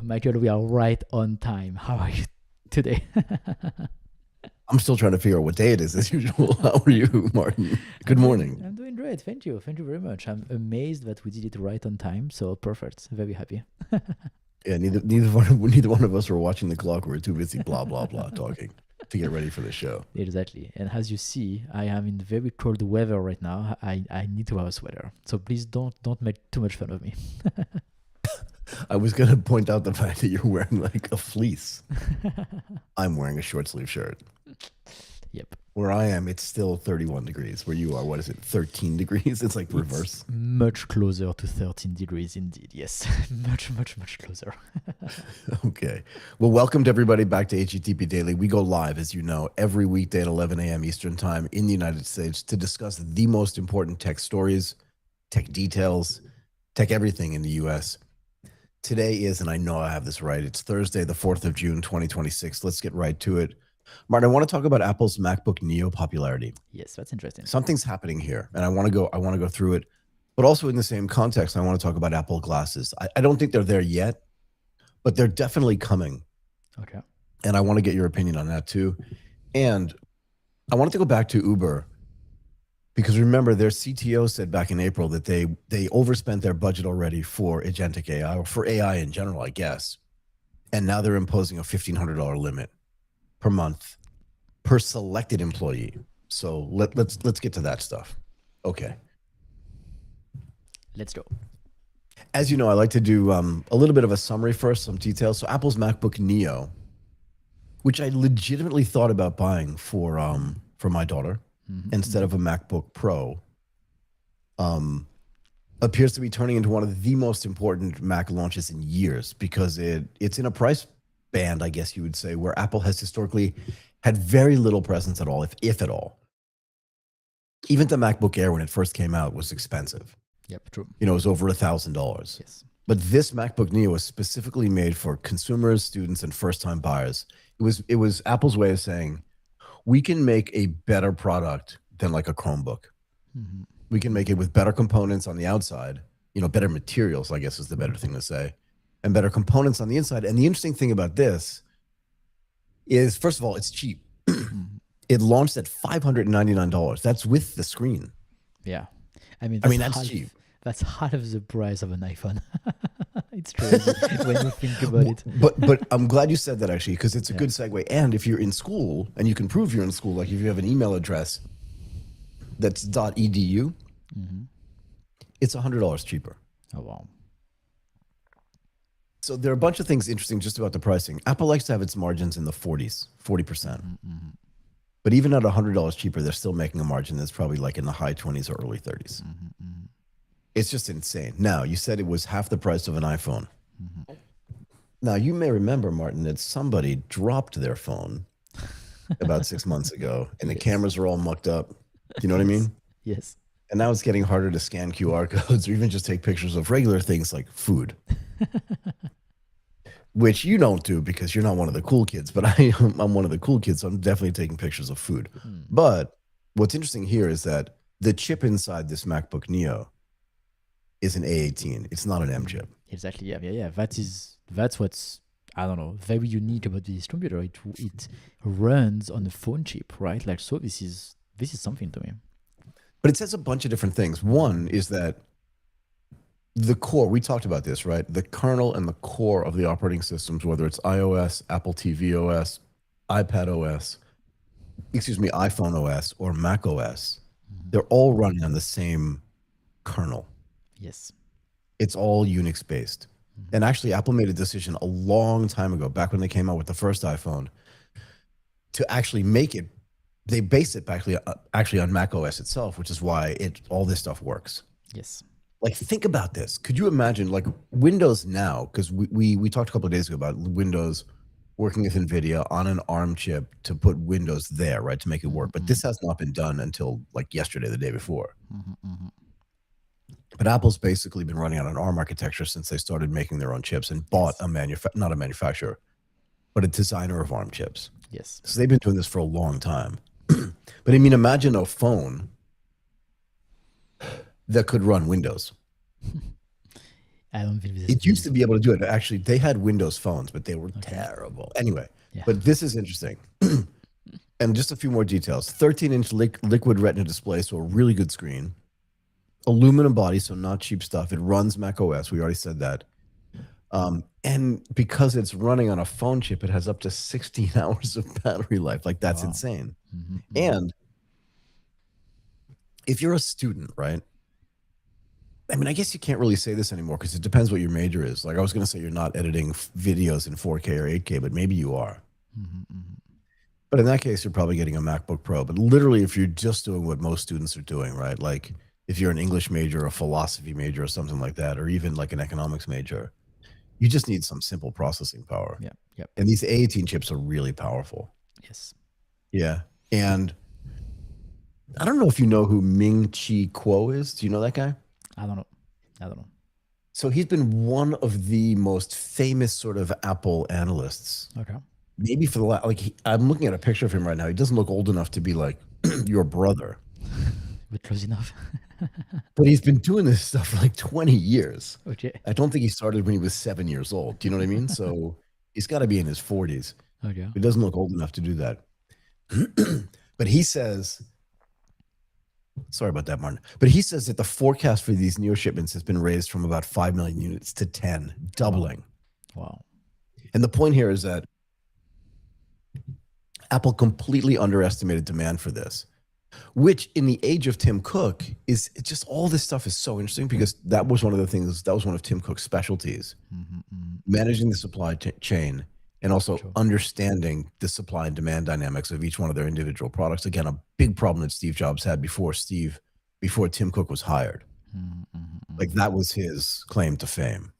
Michael, we are right on time. How are you today? I'm still trying to figure out what day it is as usual. How are you, Martin? Good morning. I'm doing great. Thank you. Thank you very much. I'm amazed that we did it right on time. So perfect. Very happy. Yeah, neither one of us were watching the clock. We were too busy blah blah blah talking to get ready for the show. Exactly. And as you see, I am in very cold weather right now. I need to have a sweater. So please don't make too much fun of me. I was gonna point out the fact that you're wearing like a fleece. I'm wearing a short sleeve shirt. Yep. Where I am, it's still 31 degrees. Where you are, what is it, 13 degrees? It's like reverse. It's much closer to 13 degrees indeed. Yes. much closer. Okay. Well, welcome to everybody back to AGTP Daily. We go live, as you know, every weekday at 11 a.m. Eastern Time in the United States to discuss the most important tech stories, tech details, tech everything in the US. Today is, and I know I have this right, it's Thursday, the 4th of June, 2026. Let's get right to it. Martin, I want to talk about Apple's MacBook Neo popularity. Yes, that's interesting. Something's happening here, and I want to go through it. But also in the same context, I want to talk about Apple glasses. I don't think they're there yet, but they're definitely coming. Okay. And I want to get your opinion on that too. And I wanted to go back to Uber because remember their CTO said back in April that they overspent their budget already for agentic AI or for AI in general, I guess. And now they're imposing a $1,500 limit per month per selected employee. So let's get to that stuff. Okay. Let's go. As you know, I like to do a little bit of a summary first, some details. So Apple's MacBook Neo, which I legitimately thought about buying for my daughter instead of a MacBook Pro, appears to be turning into one of the most important Mac launches in years because it's in a price band, I guess you would say, where Apple has historically had very little presence at all, if at all. Even the MacBook Air, when it first came out, was expensive. Yep, true. You know, it was over $1,000. Yes. But this MacBook Neo was specifically made for consumers, students, and first-time buyers. It was Apple's way of saying, we can make a better product than like a Chromebook. Mm-hmm. We can make it with better components on the outside, you know, better materials, I guess is the better thing to say, and better components on the inside. And the interesting thing about this is, first of all, it's cheap. It launched at $599. That's with the screen. Yeah. I mean, that's cheap. That's half of the price of an iPhone. It's crazy when you think about it. But I'm glad you said that actually, because it's a good segue. And if you're in school and you can prove you're in school, like if you have an email address that's .edu, it's $100 cheaper. Oh, wow. So there are a bunch of things interesting just about the pricing. Apple likes to have its margins in the 40s, 40%. But even at $100 cheaper, they're still making a margin that's probably like in the high 20s or early 30s. It's just insane. Now, you said it was half the price of an iPhone. Now, you may remember, Martin, that somebody dropped their phone about 6 months ago, and the cameras are all mucked up. Do you know what I mean? Yes. And now it's getting harder to scan QR codes or even just take pictures of regular things like food. Which you don't do because you're not one of the cool kids, but I'm one of the cool kids, so I'm definitely taking pictures of food. But what's interesting here is that the chip inside this MacBook Neo is an A18. It's not an M chip. Exactly. Yeah. That's what's, I don't know, very unique about this computer. It runs on a phone chip, right? Like, so this is something to me. But it says a bunch of different things. One is that the core, we talked about this, right? The kernel and the core of the operating systems, whether it's iOS, Apple TV OS, iPad OS, iPhone OS, or Mac OS, they're all running on the same kernel. Yes. It's all Unix based. And actually, Apple made a decision a long time ago, back when they came out with the first iPhone, to actually make it, they base it actually on Mac OS itself, which is why all this stuff works. Yes. Like, think about this. Could you imagine, like, Windows now, because we talked a couple of days ago about Windows working with NVIDIA on an ARM chip to put Windows there, right, to make it work. But this has not been done until, like, yesterday, the day before. But Apple's basically been running on an ARM architecture since they started making their own chips and bought not a manufacturer, but a designer of ARM chips. Yes. So they've been doing this for a long time. But I mean, imagine a phone that could run Windows. I don't think It used to this. be able to do it. Actually, they had Windows phones, but they were terrible. Anyway, Yeah. but this is interesting. And just a few more details. 13-inch liquid retina display, so a really good screen. Aluminum body, so not cheap stuff. It runs Mac OS. We already said that. And because it's running on a phone chip, it has up to 16 hours of battery life. Like, that's insane. And if you're a student, right? I mean, I guess you can't really say this anymore because it depends what your major is. Like, I was going to say you're not editing videos in 4K or 8K, but maybe you are. But in that case, you're probably getting a MacBook Pro. But literally, if you're just doing what most students are doing, right? Like, if you're an English major, a philosophy major, or something like that, or even like an economics major, you just need some simple processing power. Yeah. Yep. And these A18 chips are really powerful. Yes. Yeah. And I don't know if you know who Ming-Chi Kuo is. Do you know that guy? I don't know. So he's been one of the most famous sort of Apple analysts. Okay. Maybe for the last, I'm looking at a picture of him right now. He doesn't look old enough to be like your brother. But close enough. But he's been doing this stuff for like 20 years. Okay. I don't think he started when he was 7 years old. Do you know what I mean? So he's got to be in his 40s. Okay. He doesn't look old enough to do that. But he says, sorry about that, Martin. But he says that the forecast for these Neo shipments has been raised from about 5 million units to 10, doubling. Wow. And the point here is that Apple completely underestimated demand for this, which in the age of Tim Cook is just all this stuff is so interesting because that was one of the things, that was one of Tim Cook's specialties, managing the supply chain and also understanding the supply and demand dynamics of each one of their individual products. Again, a big problem that Steve Jobs had before Tim Cook was hired. Like, that was his claim to fame.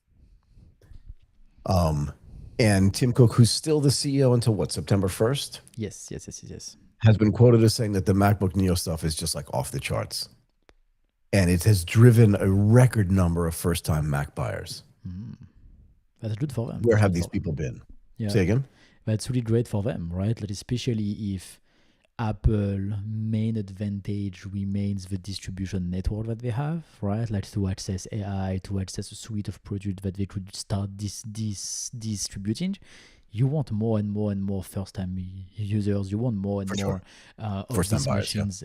And Tim Cook, who's still the CEO until what, September 1st? Yes. Has been quoted as saying that the MacBook Neo stuff is just like off the charts. And it has driven a record number of first-time Mac buyers. That's good for them. Where have these people been? Yeah. Say again? That's really great for them, right? Like, especially if Apple main advantage remains the distribution network that they have, right? Like, to access AI, to access a suite of products that they could start distributing. You want more and more and more first-time users. You want more and more of these machines.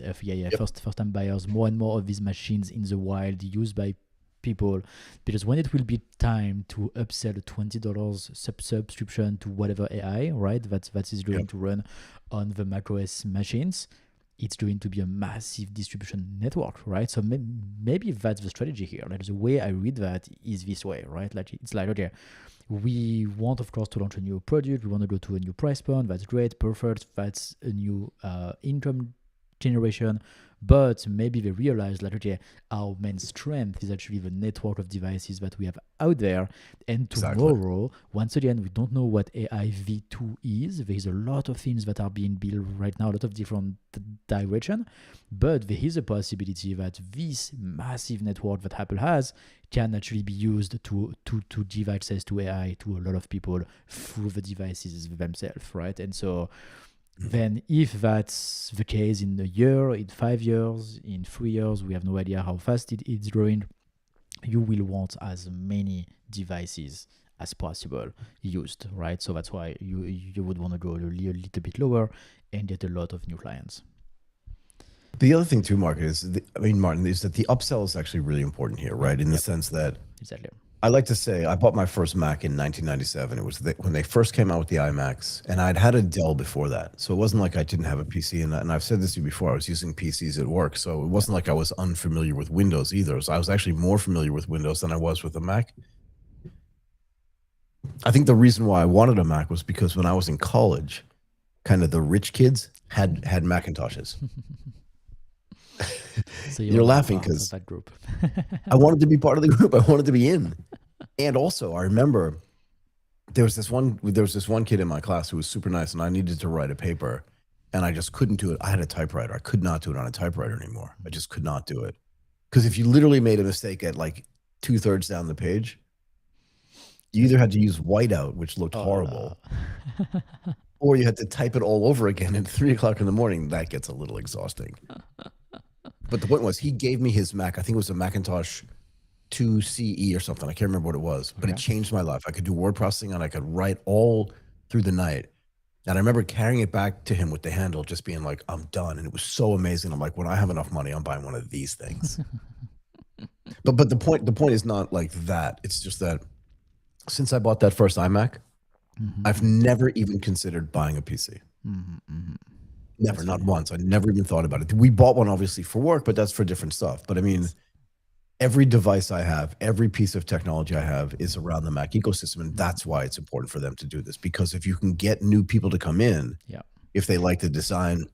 First-time buyers. More and more of these machines in the wild used by people, because when it will be time to upsell a $20 subscription to whatever AI, right, that is going to run on the macOS machines, it's going to be a massive distribution network, right? So maybe that's the strategy here. Like, the way I read that is this way, right? Like, it's like, okay, we want, of course, to launch a new product. We want to go to a new price point. That's great, perfect. That's a new income generation. But maybe they realize that, okay, our main strength is actually the network of devices that we have out there. And tomorrow, once again, we don't know what AI V2 is. There is a lot of things that are being built right now, a lot of different direction. But there is a possibility that this massive network that Apple has can actually be used to give access to AI to a lot of people through the devices themselves, right? And so then if that's the case in a year, in 5 years, in 3 years, we have no idea how fast it's growing, you will want as many devices as possible used, right? So that's why you would want to go a little bit lower and get a lot of new clients. The other thing too, Martin, is that the upsell is actually really important here, right? In the sense that exactly. I like to say I bought my first Mac in 1997. It was when they first came out with the iMacs, and I'd had a Dell before that. So it wasn't like I didn't have a PC. And I've said this to you before, I was using PCs at work. So it wasn't like I was unfamiliar with Windows either. So I was actually more familiar with Windows than I was with a Mac. I think the reason why I wanted a Mac was because when I was in college, kind of the rich kids had Macintoshes. So you're laughing because that group. I wanted to be part of the group. I wanted to be in. And also, I remember there was this one kid in my class who was super nice, and I needed to write a paper, and I just couldn't do it. I had a typewriter. I could not do it on a typewriter anymore. I just could not do it. Because if you literally made a mistake at like 2/3 down the page, you either had to use whiteout, which looked horrible, or you had to type it all over again at 3 o'clock in the morning. That gets a little exhausting. But the point was, he gave me his Mac. I think it was a Macintosh 2 CE or something. I can't remember what it was, but it Okay. changed my life. I could do word processing and I could write all through the night. And I remember carrying it back to him with the handle, just being like, I'm done. And it was so amazing. I'm like, when I have enough money, I'm buying one of these things. But the point is not like that. It's just that since I bought that first iMac, I've never even considered buying a PC. Never, not once. I never even thought about it. We bought one obviously for work, but that's for different stuff. But I mean, every device I have, every piece of technology I have is around the Mac ecosystem. And that's why it's important for them to do this. Because if you can get new people to come in, Yeah. if they like the design,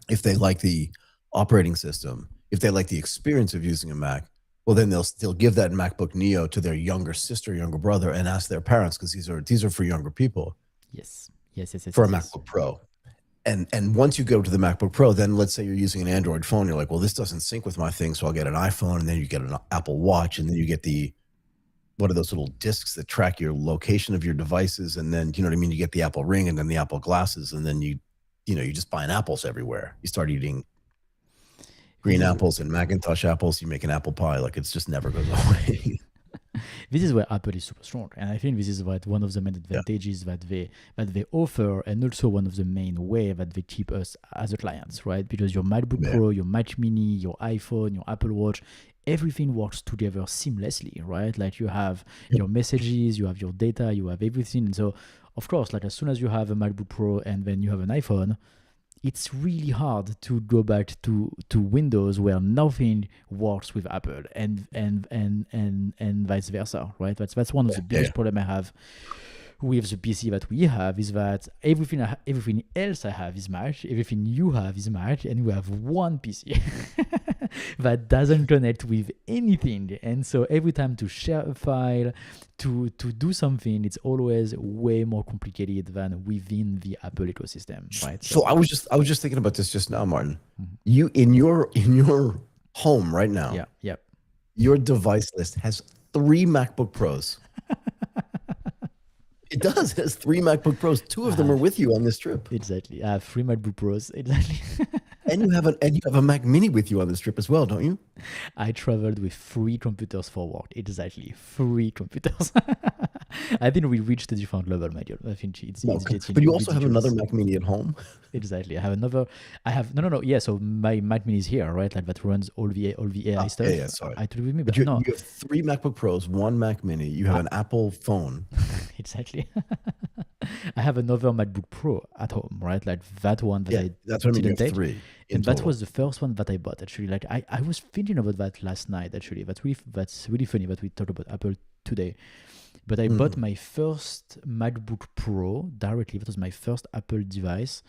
if they like the operating system, if they like the experience of using a Mac, well, then they'll give that MacBook Neo to their younger sister, younger brother, and ask their parents, because these are for younger people, Yes. Yes. Yes. Yes. for a Yes. Yes. MacBook Pro. And once you go to the MacBook Pro, then let's say you're using an Android phone, you're like, well, this doesn't sync with my thing, so I'll get an iPhone, and then you get an Apple Watch, and then you get what are those little discs that track your location of your devices, and then, you know what I mean, you get the Apple Ring and then the Apple glasses, and then you just buying apples everywhere. You start eating green apples and Macintosh apples, you make an apple pie. Like, it's just never goes away. This is where Apple is super strong, and I think this is what one of the main advantages that they offer, and also one of the main way that they keep us as a clients, right? Because your MacBook Pro, your Mac Mini, your iPhone, your Apple Watch, everything works together seamlessly, right? Like you have your messages, you have your data, you have everything. And so, of course, like as soon as you have a MacBook Pro and then you have an iPhone, it's really hard to go back to Windows where nothing works with Apple, and vice versa, right? That's one of the biggest problem I have with the PC that we have, is that everything else I have is Mac, everything you have is Mac, and we have one PC that doesn't connect with anything. And so every time to share a file, to do something, it's always way more complicated than within the Apple ecosystem, right? So I was just thinking about this just now, Martin. You in your home right now, yeah. your device list has 3 MacBook Pros. It does. It has 3 MacBook Pros. 2 of them are with you on this trip. Exactly. I have 3 MacBook Pros. Exactly. And you have a Mac Mini with you on this trip as well, don't you? I traveled with 3 computers for work. Exactly. 3 computers. I think we reached a different level, Michael. I think it's getting but you also have ridiculous. another Mac Mini at home. Exactly. I have no. Yeah. So my Mac Mini is here, right? Like that runs all the AI stuff. Yeah, sorry. I took it with me, But but you no. have 3 MacBook Pros, 1 Mac Mini. You have an Apple phone. Exactly. I have another MacBook Pro at home, right? Like that one that I that's what I mean. You didn't have take. 3 And that was the first one that I bought, actually. Like I was thinking about that last night, actually. That's really funny that we talked about Apple today. But I bought my first MacBook Pro directly. That was my first Apple device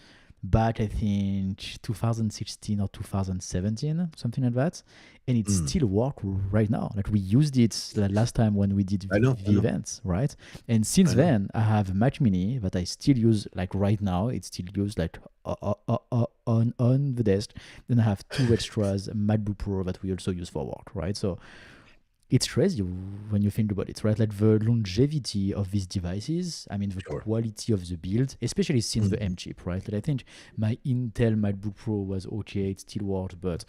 back, I think, 2016 or 2017, something like that. And it still works right now. Like we used it last time when we did the events, right? And since then, I have a Mac Mini that I still use, like right now. It's still used like on the desk. Then I have 2 extras, MacBook Pro that we also use for work, right? So it's crazy when you think about it, right? Like the longevity of these devices, I mean, the quality of the build, especially since the M chip, right? Like I think my Intel MacBook Pro was okay, it still worked, but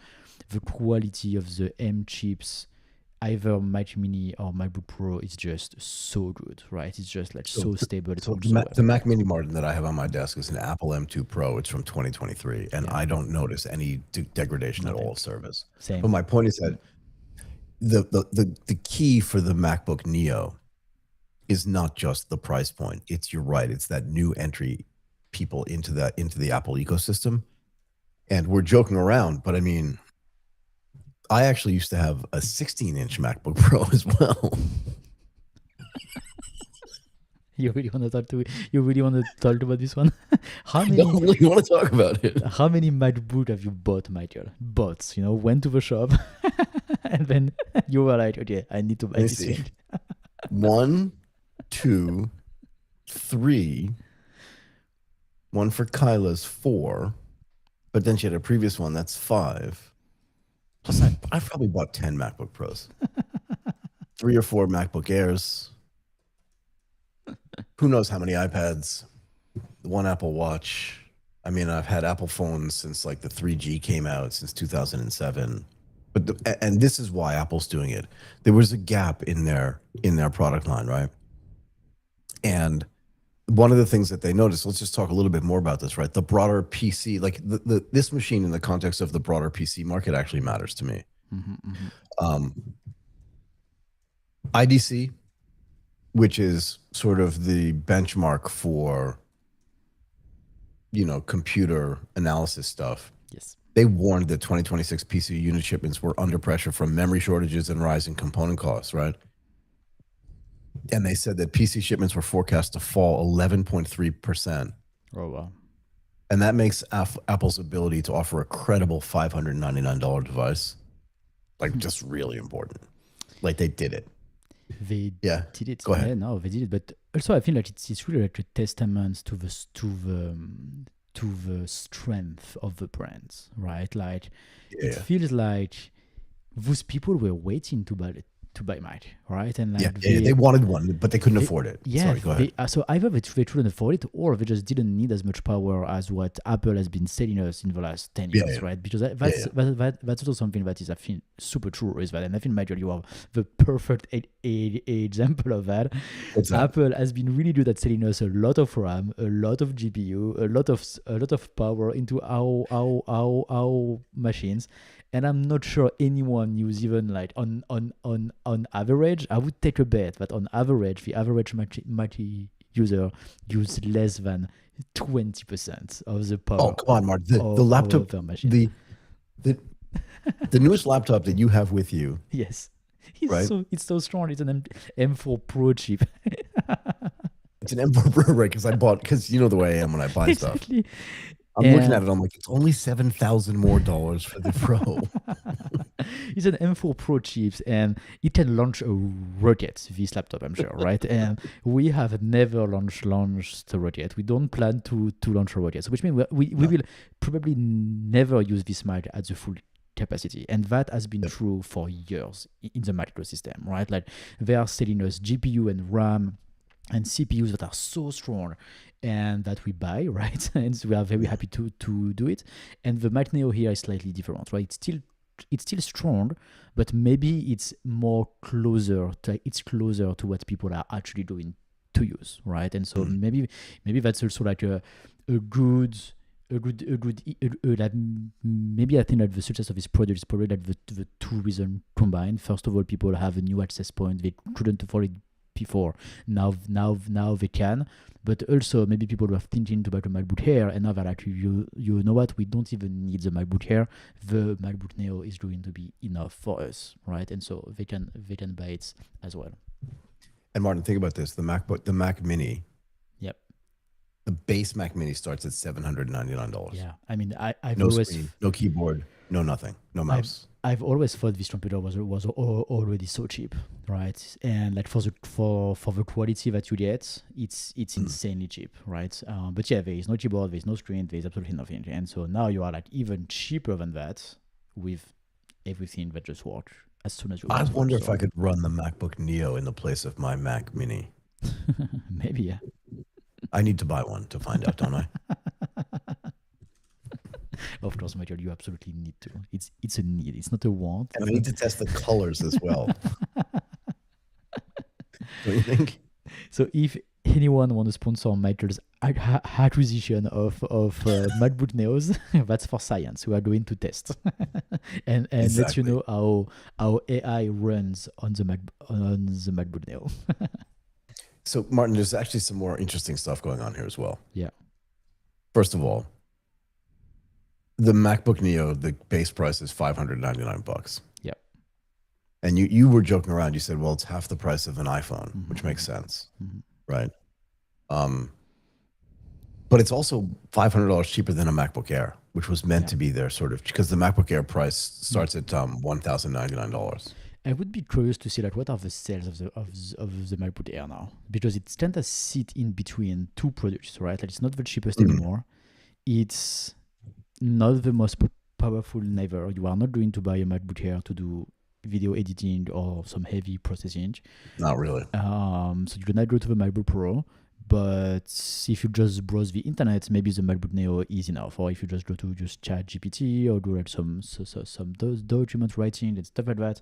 the quality of the M chips, either Mac Mini or MacBook Pro, is just so good, right? It's just like so stable. It's the Mac Mini, Martin, that I have on my desk is an Apple M2 Pro. It's from 2023, and I don't notice any degradation at all of service. Same. But my point is that the key for the MacBook Neo is not just the price point. You're right. It's that new entry people into the Apple ecosystem. And we're joking around, but I mean, I actually used to have a 16-inch MacBook Pro as well. You really want to talk about this one? I don't really want to talk about it. How many MacBook have you bought, Michael? Bought, went to the shop, and then you were like, okay, I need to buy this thing. 1, 2, 3. One for Kyla's 4, but then she had a previous one that's 5. Plus, I've probably bought 10 MacBook Pros, 3 or 4 MacBook Airs. Who knows how many iPads, 1 Apple Watch. I mean, I've had Apple phones since like the 3G came out, since 2007. And this is why Apple's doing it. There was a gap in their product line, right? And one of the things that they noticed, let's just talk a little bit more about this, right? The broader PC, like this machine in the context of the broader PC market actually matters to me. IDC, which is sort of the benchmark for, computer analysis stuff. Yes. They warned that 2026 PC unit shipments were under pressure from memory shortages and rising component costs, right? And they said that PC shipments were forecast to fall 11.3%. Oh, wow. And that makes Apple's ability to offer a credible $599 device like just really important. Like they did it. They did it. Go ahead. Yeah, no, they did it. But also, I feel like it's really like a testament to the strength of the brands, right? Like it feels like those people were waiting to buy Mac, right? And like they wanted one, but they couldn't afford it. Yeah, sorry, go ahead. So either they couldn't afford it, or they just didn't need as much power as what Apple has been selling us in the last 10 years, right? Because that's also something that is, I think, super true. Is that, and I think, Michael, you are the perfect example of that. Apple has been really good at selling us a lot of RAM, a lot of GPU, a lot of power into our machines. And I'm not sure anyone use even like on average. I would take a bet that on average, the average Mac user use less than 20% of the power. Oh, come on, Mark. The laptop, the newest laptop that you have with you. Yes, it's so strong. It's an M4 Pro chip. It's an M4 Pro, right? Because you know the way I am when I buy exactly. stuff. I'm looking at it. I'm like, it's only $7,000 more for the Pro. It's an M4 Pro chips, and it can launch a rocket. This laptop, I'm sure, right? And we have never launched a rocket. We don't plan to launch a rocket, so which means we will probably never use this Mac at the full capacity, and that has been true for years in the Mac ecosystem, right? Like they are selling us GPU and RAM and CPUs that are so strong and that we buy, right? And so we are very happy to do it. And the Mac Neo here is slightly different, right? It's still strong, but maybe it's closer to what people are actually doing to use, right? And so maybe that's also like a good like maybe I think that the success of this product is probably like the two reasons combined. First of all, people have a new access point they couldn't afford it before. Now they can. But also maybe people were thinking about the MacBook Air, and now that actually you know what, we don't even need the MacBook Air. The MacBook Neo is going to be enough for us, right? And so they can buy it as well. And Martin, think about this: the Mac Mini. Yep. The base Mac Mini starts at $799. Yeah, I mean, I've no always screen, no keyboard, no nothing, no mouse. I've always thought this computer was already so cheap, right? And like for the quality that you get, it's insanely cheap, right? But yeah, there is no keyboard, there is no screen, there is absolutely nothing, and so now you are like even cheaper than that with everything that just works as soon as you. I wonder if I could run the MacBook Neo in the place of my Mac Mini. Maybe, yeah. I need to buy one to find out, don't I? Of course, Michael, you absolutely need to. It's a need. It's not a want. And I need to test the colors as well. Don't you think? So if anyone wants to sponsor Michael's acquisition of MacBook Neos, that's for science. We are going to test and let you know how AI runs on the MacBook Neo. So Martin, there's actually some more interesting stuff going on here as well. Yeah. First of all, the MacBook Neo, the base price is $599. Yep. And you were joking around. You said, well, it's half the price of an iPhone, which makes sense, right? But it's also $500 cheaper than a MacBook Air, which was meant to be there sort of, because the MacBook Air price starts at $1,099. I would be curious to see like what are the sales of the MacBook Air now, because it tends to sit in between two products, right? Like it's not the cheapest anymore. It's not the most powerful neither. You are not going to buy a MacBook Air to do video editing or some heavy processing. Not really. So you're not go to the MacBook Pro, But if you just browse the internet, maybe the MacBook Neo is enough. Or if you just go to just chat GPT or do like some document writing and stuff like that,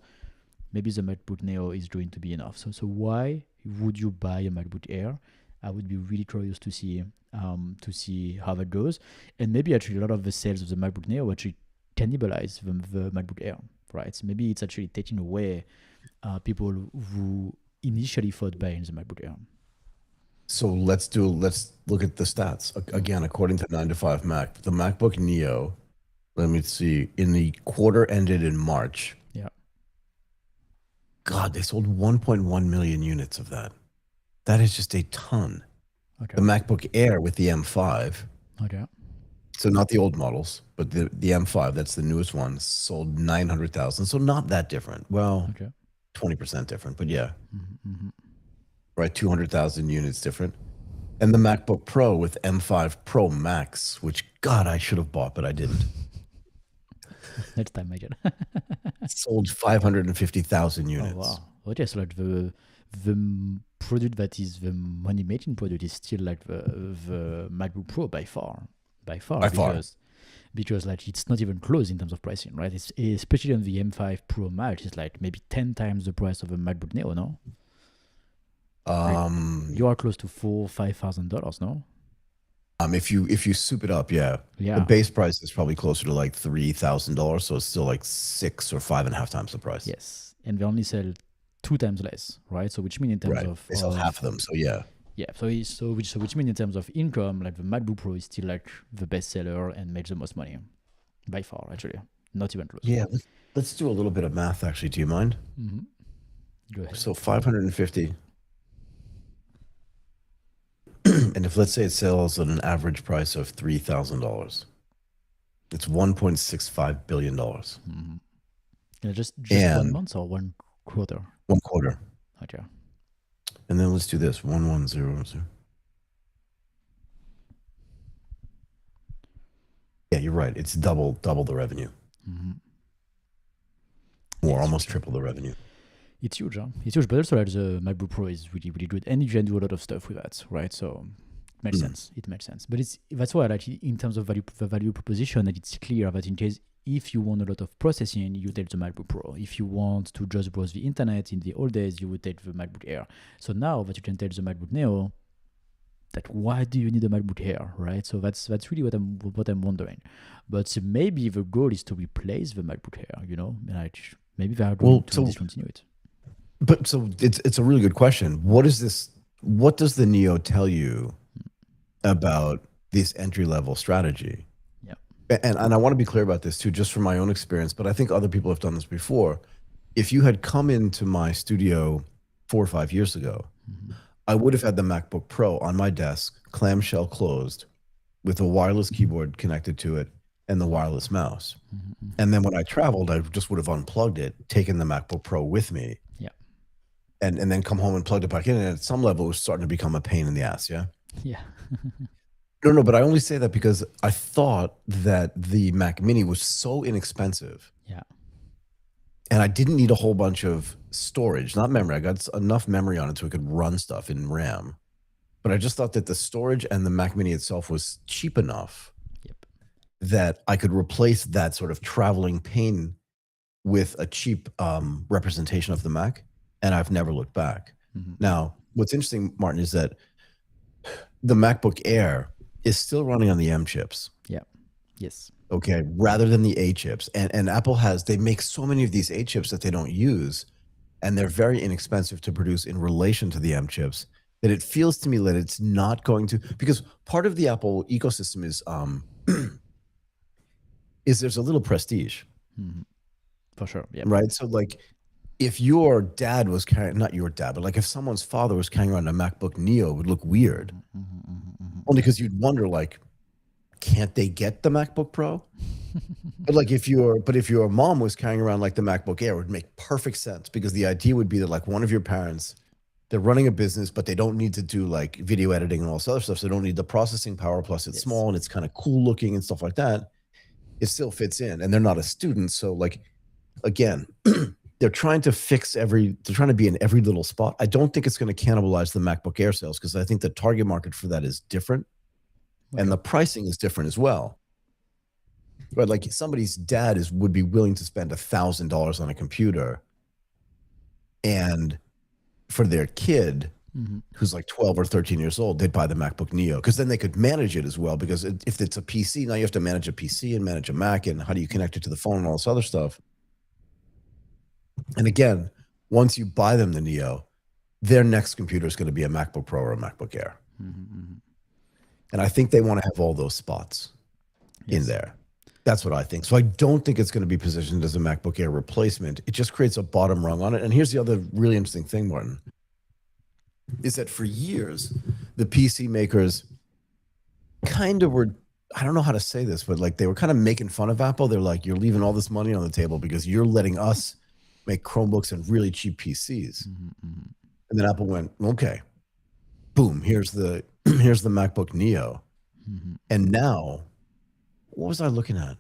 maybe the MacBook Neo is going to be enough. So why would you buy a MacBook Air? I would be really curious to see how that goes. And maybe actually a lot of the sales of the MacBook Neo actually cannibalize the MacBook Air, right? So maybe it's actually taking away people who initially thought buying the MacBook Air. So let's look at the stats. Again, according to 9 to 5 Mac, the MacBook Neo, let me see, in the quarter ended in March. Yeah. God, they sold 1.1 million units of that. That is just a ton. Okay. The MacBook Air with the M5, Okay. so not the old models, but the M5, that's the newest one, sold 900,000. So not that different. Well, Okay. 20% different, but yeah. Mm-hmm. Right, 200,000 units different. And the MacBook Pro with M5 Pro Max, which, God, I should have bought, but I didn't. Next time, again. Sold 550,000 units. Oh, wow. Okay, so like the product that is the money making product is still like the MacBook Pro by far. Because like it's not even close in terms of pricing, right? It's especially on the M5 Pro Max, it's like maybe 10 times the price of a MacBook Neo, no? You are close to $4,000-$5,000, no? If you soup it up, yeah. Yeah. The base price is probably closer to like $3,000, so it's still like 6 or 5.5 times the price. Yes, and they only sell 2 times less, right? So which means in terms of they sell half of them, so yeah. Yeah, which means in terms of income, like the MacBook Pro is still like the best seller and makes the most money by far, actually, not even close. Yeah, let's do a little bit of math. Actually, do you mind? Mm-hmm. Go ahead. So 550. And if let's say it sells at an average price of $3,000, it's $1.65 billion. Mm-hmm. Yeah, just 1 month or 1 quarter? 1 quarter. Okay. And then let's do this 1100. Yeah, you're right. It's double the revenue. Mm-hmm. Or almost triple the revenue. It's huge, huh? It's huge, but also like the MacBook Pro is really, really good, and you can do a lot of stuff with that, right? So it makes sense. It makes sense. But that's why, like, in terms of the value proposition, that it's clear that in case if you want a lot of processing, you take the MacBook Pro. If you want to just browse the internet in the old days, you would take the MacBook Air. So now that you can take the MacBook Neo, that why do you need a MacBook Air, right? So that's really what I'm wondering. But maybe the goal is to replace the MacBook Air, you know, like maybe they are going to discontinue it. But so it's a really good question. What does the Neo tell you about this entry level strategy? Yeah. And I want to be clear about this too, just from my own experience, but I think other people have done this before. If you had come into my studio 4 or 5 years ago, I would have had the MacBook Pro on my desk, clamshell closed, with a wireless keyboard connected to it and the wireless mouse. And then when I traveled, I just would have unplugged it, taken the MacBook Pro with me. Yeah. And then come home and plugged it back in. And at some level, it was starting to become a pain in the ass. Yeah. Yeah. No, but I only say that because I thought that the Mac Mini was so inexpensive. Yeah. And I didn't need a whole bunch of storage, not memory. I got enough memory on it so it could run stuff in RAM. But I just thought that the storage and the Mac Mini itself was cheap enough that I could replace that sort of traveling pain with a cheap representation of the Mac. And I've never looked back. Now, what's interesting, Martin, is that the MacBook Air is still running on the M chips. Yeah. Yes. Okay, rather than the A chips. And Apple they make so many of these A chips that they don't use, and they're very inexpensive to produce in relation to the M chips, that it feels to me that it's not going to, because part of the Apple ecosystem is there's a little prestige. For sure. Yeah. Right? So like if your dad was carrying, not your dad, but like if someone's father was carrying around a MacBook Neo, it would look weird. Only because you'd wonder, like, can't they get the MacBook Pro? But if your mom was carrying around like the MacBook Air, it would make perfect sense, because the idea would be that like one of your parents, they're running a business, but they don't need to do like video editing and all this other stuff. So they don't need the processing power. Plus it's small and it's kind of cool looking and stuff like that. It still fits in, and they're not a student. So like, again, they're trying to they're trying to be in every little spot. I don't think it's going to cannibalize the MacBook Air sales because I think the target market for that is different. Okay. And the pricing is different as well. But like somebody's dad would be willing to spend $1,000 on a computer, and for their kid who's like 12 or 13 years old, they'd buy the MacBook Neo because then they could manage it as well. Because if it's a PC, now you have to manage a PC and manage a Mac, and how do you connect it to the phone and all this other stuff. And again, once you buy them the Neo, their next computer is going to be a MacBook Pro or a MacBook Air. And I think they want to have all those spots in there. That's what I think. So I don't think it's going to be positioned as a MacBook Air replacement. It just creates a bottom rung on it. And here's the other really interesting thing, Martin, is that for years, the PC makers kind of were, I don't know how to say this, but like they were kind of making fun of Apple. They're like, you're leaving all this money on the table because you're letting us make Chromebooks and really cheap PCs. And then Apple went, okay, boom, here's the MacBook Neo. And now, what was I looking at?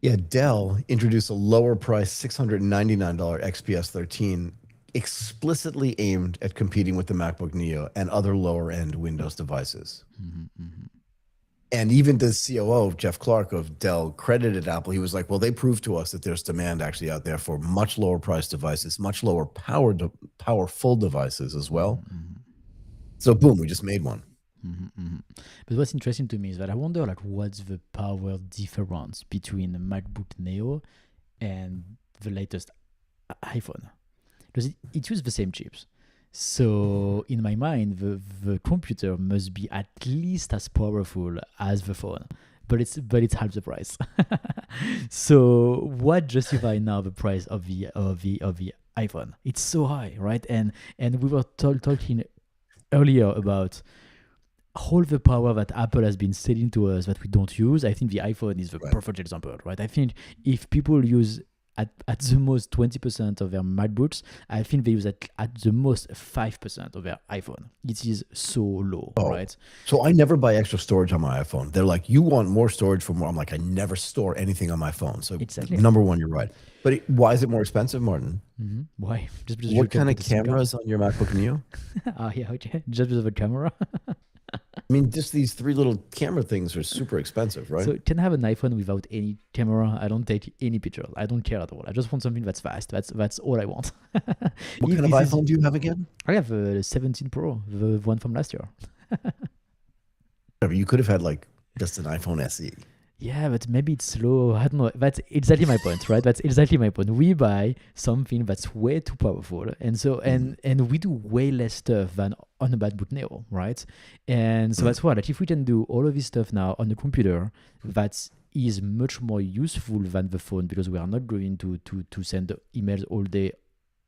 Yeah, Dell introduced a lower price $699 XPS 13 explicitly aimed at competing with the MacBook Neo and other lower end Windows devices. And even the COO, Jeff Clark of Dell, credited Apple. He was like, well, they proved to us that there's demand actually out there for much lower priced devices, much lower powerful devices as well. So boom, we just made one. But what's interesting to me is that I wonder, like, what's the power difference between the MacBook Neo and the latest iPhone? Because it uses the same chips. So in my mind, the computer must be at least as powerful as the phone, but it's half the price. So what justifies now the price of the iPhone? It's so high, right? And we were talking earlier about all the power that Apple has been selling to us that we don't use. I think the iPhone is the perfect example, right? I think if people use at the most 20% of their MacBooks, I think they use at the most 5% of their iPhone. It is so low, right? So I never buy extra storage on my iPhone. They're like, you want more storage for more. I'm like, I never store anything on my phone. So exactly. Number one, you're right. But why is it more expensive, Martin? Why? Just what kind of cameras on your MacBook Neo? Yeah, okay. Just because of a camera. I mean, just these three little camera things are super expensive, right? So can I have an iPhone without any camera? I don't take any pictures. I don't care at all. I just want something that's fast. That's all I want. What kind of iPhone do you have again? I have a 17 Pro, the one from last year. You could have had like just an iPhone SE. Yeah, but maybe it's slow. I don't know. That's exactly my point, right? That's exactly my point. We buy something that's way too powerful, and so and we do way less stuff than on a MacBook Neo, right? And so that's why, like, if we can do all of this stuff now on the computer, that is much more useful than the phone, because we are not going to send emails all day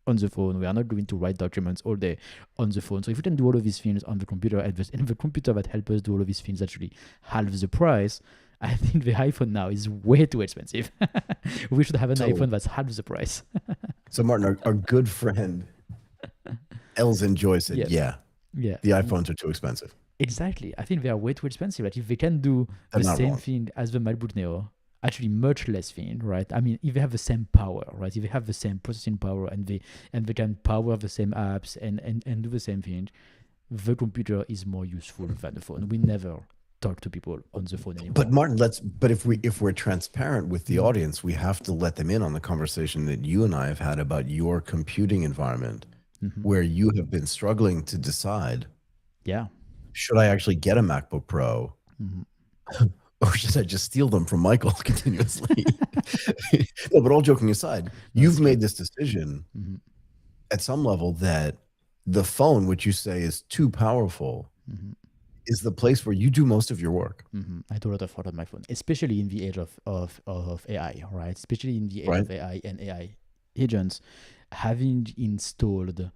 on the phone. We are not going to write documents all day on the phone. So if we can do all of these things on the computer, and the computer that helps us do all of these things actually halves the price, I think the iPhone now is way too expensive. We should have an iPhone that's half the price. So Martin, our good friend Elzen Joy said, yeah, the iPhones are too expensive. Exactly. I think they are way too expensive. Like, if they can do the same thing as the MacBook Neo, actually much less thing, right? I mean, if they have the same power, right? If they have the same processing power and they can power the same apps and do the same thing, the computer is more useful than the phone. We never talk to people on the phone anymore. But Martin, if we're transparent with the audience, we have to let them in on the conversation that you and I have had about your computing environment, where you have been struggling to decide, should I actually get a MacBook Pro, or should I just steal them from Michael continuously? No, but all joking aside, you've made this decision at some level that the phone, which you say is too powerful, is the place where you do most of your work. I do a lot of work on my phone, especially in the age of AI, right? Especially in the age of AI and AI agents. Having installed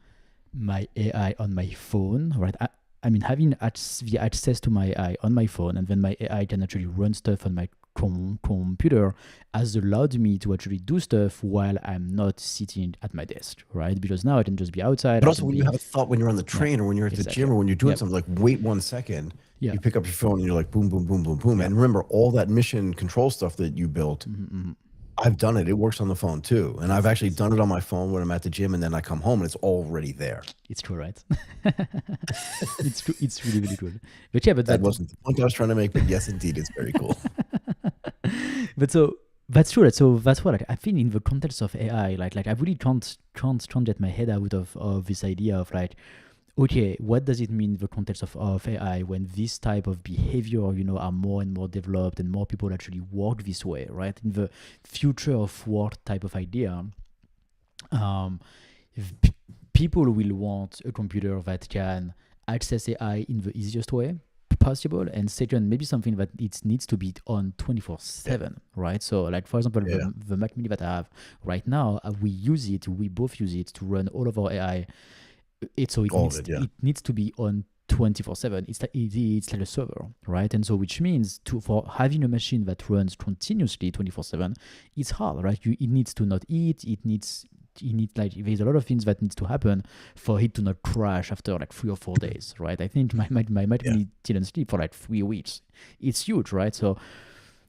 my AI on my phone, right? I mean, having the access to my AI on my phone, and then my AI can actually run stuff on my computer, has allowed me to actually do stuff while I'm not sitting at my desk, right? Because now I can just be outside. But also, when you have a thought, when you're on the train or when you're at the gym or when you're doing something, like, wait 1 second, you pick up your phone and you're like, boom, boom, boom, boom, boom. And remember, all that mission control stuff that you built, I've done it. It works on the phone too. And I've actually done it on my phone when I'm at the gym, and then I come home and it's already there. It's true, right? It's true. It's really, really cool. But yeah, That wasn't the point I was trying to make, but yes, indeed, it's very cool. but so that's true. So that's what I think in the context of AI, like I really can't get my head out of this idea of like, okay, what does it mean in the context of AI when this type of behavior, are more and more developed and more people actually work this way, right? In the future of work type of idea, if people will want a computer that can access AI in the easiest way possible, and second, maybe something that it needs to be on 24/7, right? So, like for example, the Mac Mini that I have right now, we both use it to run all of our AI. It needs to be on 24/7. It's like a server, right? And so which means for having a machine that runs continuously 24/7, it's hard, right? It needs to not eat. Like there's a lot of things that needs to happen for it to not crash after like 3 or 4 days, right? I think my Mac Mini didn't sleep for like 3 weeks. It's huge, right? So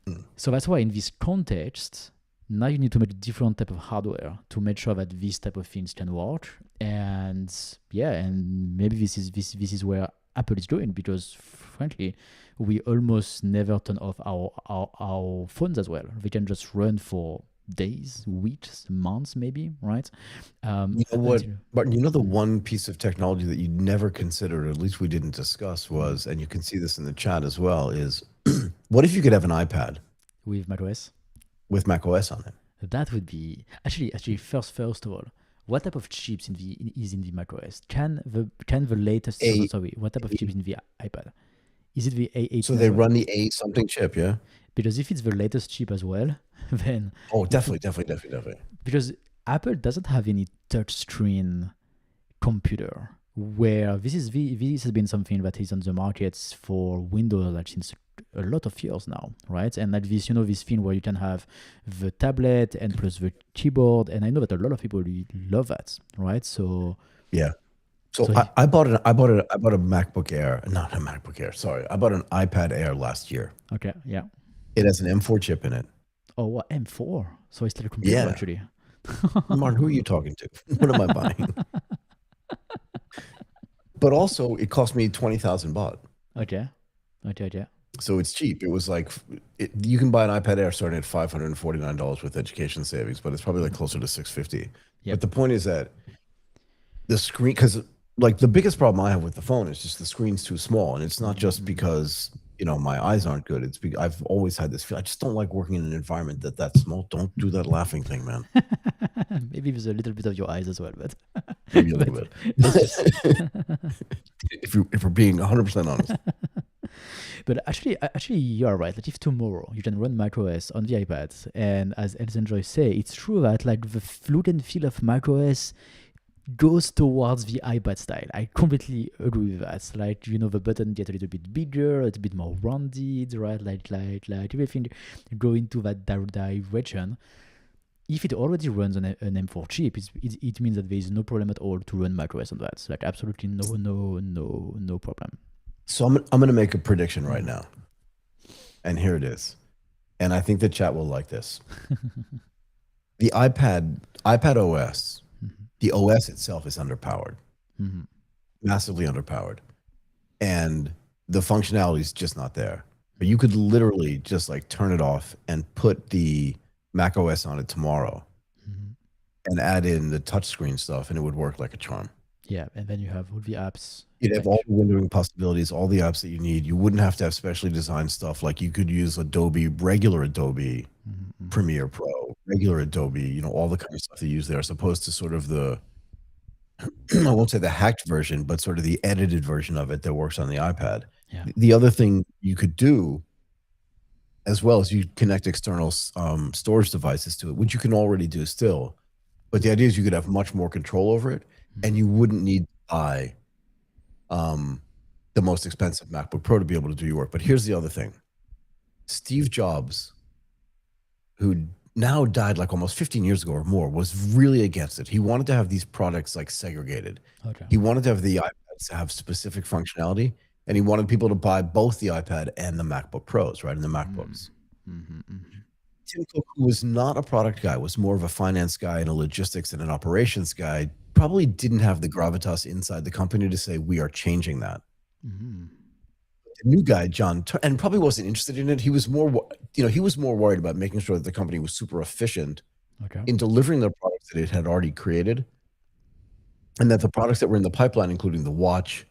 that's why in this context, now you need to make a different type of hardware to make sure that these type of things can work. And maybe this is where Apple is going, because frankly, we almost never turn off our phones as well. They can just run for days, weeks, months, maybe, right? You know what, Martin? The one piece of technology that you never considered, or at least we didn't discuss, was, and you can see this in the chat as well, is what if you could have an iPad with macOS? With macOS on it? That would be actually first of all, what type of chips is in the macOS? Can the latest what type of chip is in the iPad? Is it the A8? So they run the A something chip, yeah? Because if it's the latest chip as well, then definitely. Because Apple doesn't have any touchscreen computer, where this has been something that is on the market for Windows like since a lot of years now, right? And like this, this thing where you can have the tablet and plus the keyboard, and I know that a lot of people really love that, right? So yeah. So I bought a MacBook Air, not a MacBook Air. Sorry, I bought an iPad Air last year. Okay, yeah. It has an M4 chip in it. Oh, what, M4? So it's still a computer actually. Martin, who are you talking to? What am I buying? But also, it cost me 20,000 baht. Okay. So it's cheap. It was like, you can buy an iPad Air starting at $549 with education savings, but it's probably like closer to $650. Yep. But the point is that the screen, because like the biggest problem I have with the phone is just the screen's too small, and it's not just because my eyes aren't good. It's because I've always had this feel. I just don't like working in an environment that's small. Don't do that laughing thing, man. Maybe there's a little bit of your eyes as well, but maybe a little bit. if we're being 100% honest. But actually, you're right. Like if tomorrow you can run macOS on the iPad, and as Elton Joy say, it's true that like the look and feel of macOS goes towards the iPad style. I completely agree with that. Like the button get a little bit bigger, a little bit more rounded, right? Like everything go into that direction. If it already runs on an M4 chip, it means that there is no problem at all to run macOS on that. Like absolutely no problem. So I'm going to make a prediction right now, and here it is, and I think the chat will like this. The iPad OS, the OS itself is underpowered, massively underpowered, and the functionality is just not there. But you could literally just like turn it off and put the Mac OS on it tomorrow, and add in the touchscreen stuff, and it would work like a charm. Yeah, and then you have all the apps. You'd have all the windowing possibilities, all the apps that you need. You wouldn't have to have specially designed stuff. Like you could use regular Adobe Premiere Pro, regular Adobe, all the kind of stuff they use there, as opposed to sort of the, I won't say the hacked version, but sort of the edited version of it that works on the iPad. Yeah. The other thing you could do as well is you connect external storage devices to it, which you can already do still. But the idea is you could have much more control over it, and you wouldn't need to buy the most expensive MacBook Pro to be able to do your work. But here's the other thing. Steve Jobs, who now died like almost 15 years ago or more, was really against it. He wanted to have these products like segregated. Okay. He wanted to have the iPads to have specific functionality, and he wanted people to buy both the iPad and the MacBook Pros, right, and the MacBooks. Tim Cook, who was not a product guy, was more of a finance guy and a logistics and an operations guy, probably didn't have the gravitas inside the company to say, we are changing that. Mm-hmm. The new guy, John, and probably wasn't interested in it. He was more, he was more worried about making sure that the company was super efficient in delivering the products that it had already created, and that the products that were in the pipeline, including the watch,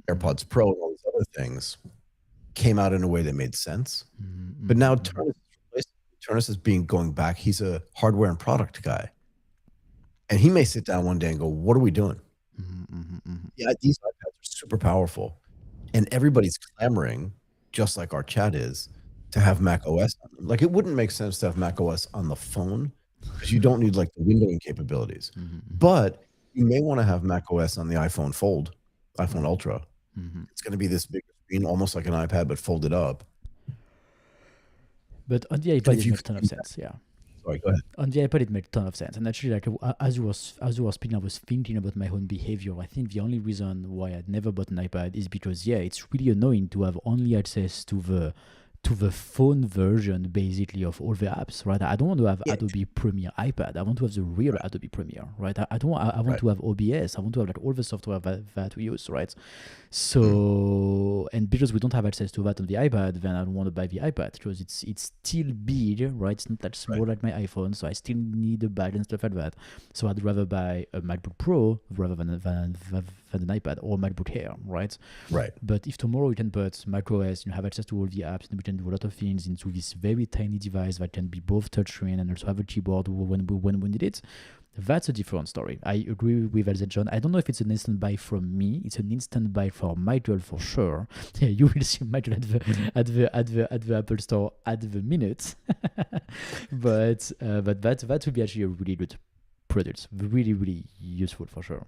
AirPods Pro, and all these other things, came out in a way that made sense. But now Turnus is going back. He's a hardware and product guy, and he may sit down one day and go, "What are we doing? Yeah, these iPads are super powerful, and everybody's clamoring, just like our chat is, to have Mac OS on them. Like, it wouldn't make sense to have Mac OS on the phone because you don't need like the windowing capabilities. But you may want to have Mac OS on the iPhone Ultra. It's going to be this big screen, almost like an iPad, but folded up. But on the iPad, it makes a ton of sense. Yeah. Sorry, go ahead. On the iPad, it made a ton of sense. And actually, like as you were speaking, I was thinking about my own behavior. I think the only reason why I'd never bought an iPad is because it's really annoying to have only access to the phone version, basically, of all the apps, right? I don't want to have Adobe Premiere iPad. I want to have the real Adobe Premiere, right? I want to have OBS. I want to have like all the software that we use, right? So, and because we don't have access to that on the iPad, then I don't want to buy the iPad because it's still big, right? It's not that small like my iPhone, so I still need a bag and stuff like that. So I'd rather buy a MacBook Pro rather than an iPad or MacBook Air, right? Right. But if tomorrow we can put macOS, have access to all the apps, and we can do a lot of things into this very tiny device that can be both touchscreen and also have a keyboard when we need it, that's a different story. I agree with Elsa John. I don't know if it's an instant buy from me. It's an instant buy for Michael for sure. Yeah, you will see Michael at the Apple Store at the minute. but that would be actually a really good product. Really, really useful for sure.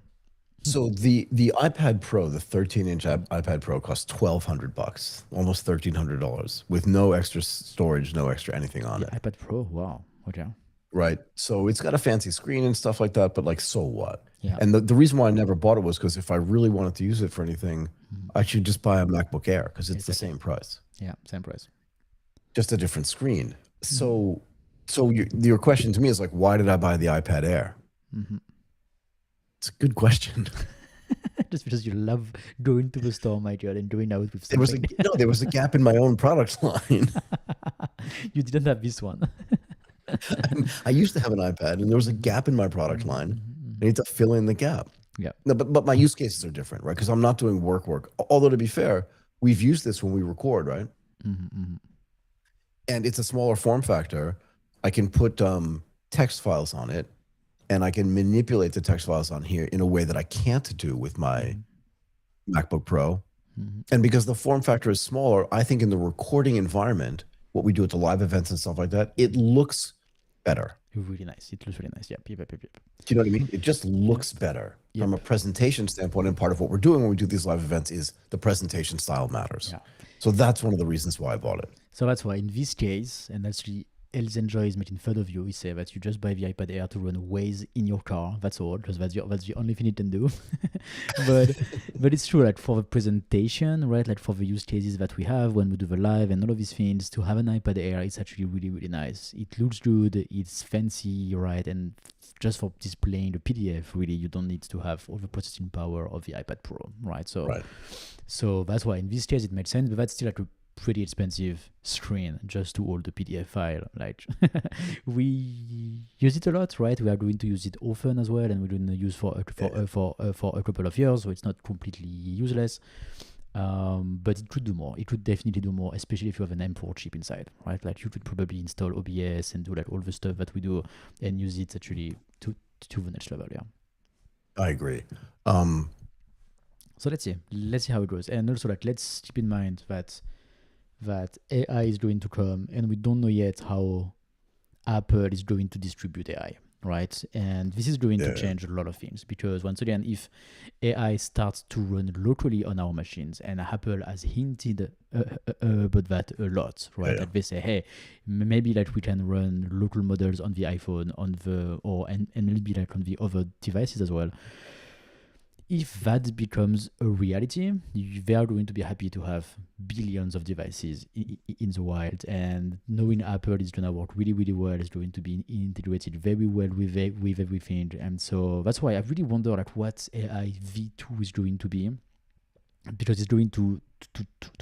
So the iPad Pro, the 13-inch iPad Pro, costs $1,200, almost $1,300, with no extra storage, no extra anything on it. iPad Pro, wow, okay. Right. So it's got a fancy screen and stuff like that, but like, so what? Yeah. And the reason why I never bought it was because if I really wanted to use it for anything, I should just buy a MacBook Air because it's the same price. Yeah, same price. Just a different screen. So your question to me is like, why did I buy the iPad Air? It's a good question. Just because you love going to the store, Michael, and going out with something. There was a gap in my own product line. You didn't have this one. I used to have an iPad, and there was a gap in my product line. I need to fill in the gap. Yeah. No, but my use cases are different, right? Because I'm not doing work. Although to be fair, we've used this when we record, right? And it's a smaller form factor. I can put text files on it, and I can manipulate the text files on here in a way that I can't do with my MacBook Pro. And because the form factor is smaller, I think in the recording environment, what we do at the live events and stuff like that, it looks better. Really nice. It looks really nice. Yeah. Do you know what I mean? It just looks better from a presentation standpoint. And part of what we're doing when we do these live events is the presentation style matters. Yeah. So that's one of the reasons why I bought it. So that's why in this case, and actually Elzen Joy is making fun of you. He said that you just buy the iPad Air to run Waze in your car. That's all, because that's the only thing it can do. but it's true, like for the presentation, right? Like for the use cases that we have when we do the live and all of these things, to have an iPad Air, it's actually really, really nice. It looks good. It's fancy, right? And just for displaying the PDF, really, you don't need to have all the processing power of the iPad Pro, right? So that's why in this case it made sense, but that's still like a pretty expensive screen just to hold the PDF file. Like we use it a lot, right? We are going to use it often as well, and we're going to use for a couple of years, so it's not completely useless. But it could do more. It could definitely do more, especially if you have an M4 chip inside, right? Like you could probably install OBS and do like all the stuff that we do and use it actually to the next level. Yeah, I agree. So let's see how it goes, and also like let's keep in mind that AI is going to come, and we don't know yet how Apple is going to distribute AI, right? And this is going to change a lot of things, because once again, if AI starts to run locally on our machines, and Apple has hinted about that a lot, right? That they say, hey, maybe like we can run local models on the iPhone, and maybe like on the other devices as well. if that becomes a reality, they are going to be happy to have billions of devices in the wild, and knowing Apple is going to work really, really well, is going to be integrated very well with everything. And so that's why I really wonder like what AI V2 is going to be, because it's going to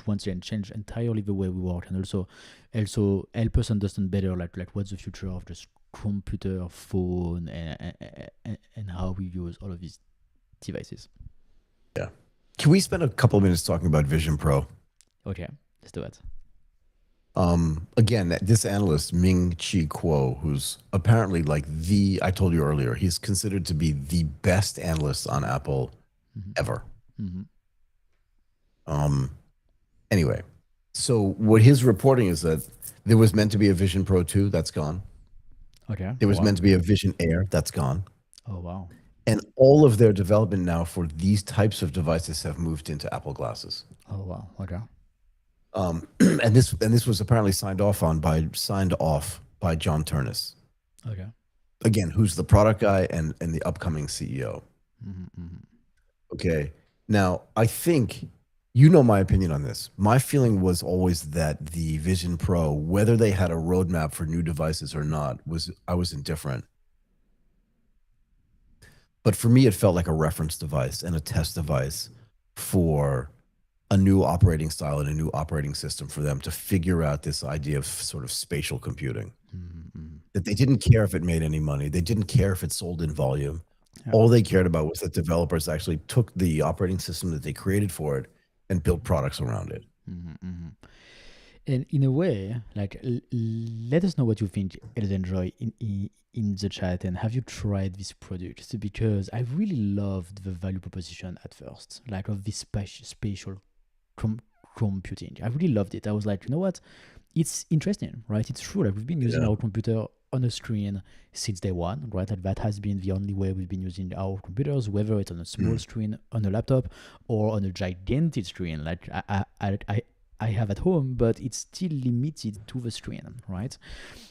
once again change entirely the way we work, and also help us understand better like what's the future of just computer, phone, and how we use all of these devices. Yeah. Can we spend a couple of minutes talking about Vision Pro? Okay, let's do it. Again, this analyst, Ming Chi Kuo, who's apparently like I told you earlier, he's considered to be the best analyst on Apple ever. Anyway, so what his reporting is that there was meant to be a Vision Pro 2, that's gone. Okay. There was meant to be a Vision Air, that's gone. Oh, wow. And all of their development now for these types of devices have moved into Apple glasses. Oh, wow. Okay. And this was apparently signed off by John Turnus. Okay. Again, who's the product guy and the upcoming CEO. Okay. Now, I think you know my opinion on this. My feeling was always that the Vision Pro, whether they had a roadmap for new devices or not, I was indifferent. But for me, it felt like a reference device and a test device for a new operating style and a new operating system for them to figure out this idea of sort of spatial computing. That they didn't care if it made any money. They didn't care if it sold in volume. Yeah. All they cared about was that developers actually took the operating system that they created for it and built products around it. And in a way, like, let us know what you think, Eldenjoy, in the chat, and have you tried this product? Because I really loved the value proposition at first, like of this spatial computing. I really loved it. I was like, you know what? It's interesting, right? It's true. Like, we've been using our computer on a screen since day one, right? Like, that has been the only way we've been using our computers, whether it's on a small screen on a laptop or on a gigantic screen like I have at home, but it's still limited to the screen, right?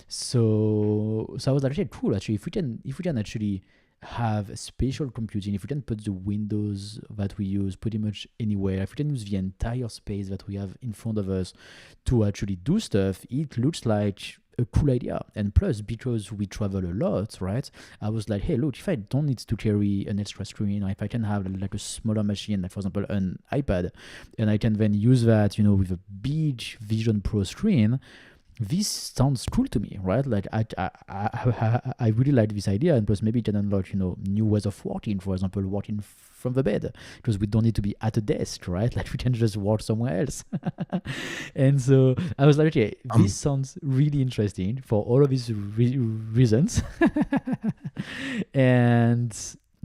So I was like, okay, cool. Actually, if we can actually have spatial computing, if we can put the windows that we use pretty much anywhere, if we can use the entire space that we have in front of us to actually do stuff, it looks like a cool idea. And plus, because we travel a lot, right, I was like, hey, look, if I don't need to carry an extra screen, or if I can have like a smaller machine, like for example an iPad, and I can then use that, with a big Vision Pro screen, this sounds cool to me, right? Like I really like this idea, and plus maybe it can unlock new ways of working. For example, working from the bed, because we don't need to be at a desk, right? Like we can just work somewhere else. And so I was like, okay, this sounds really interesting for all of these reasons.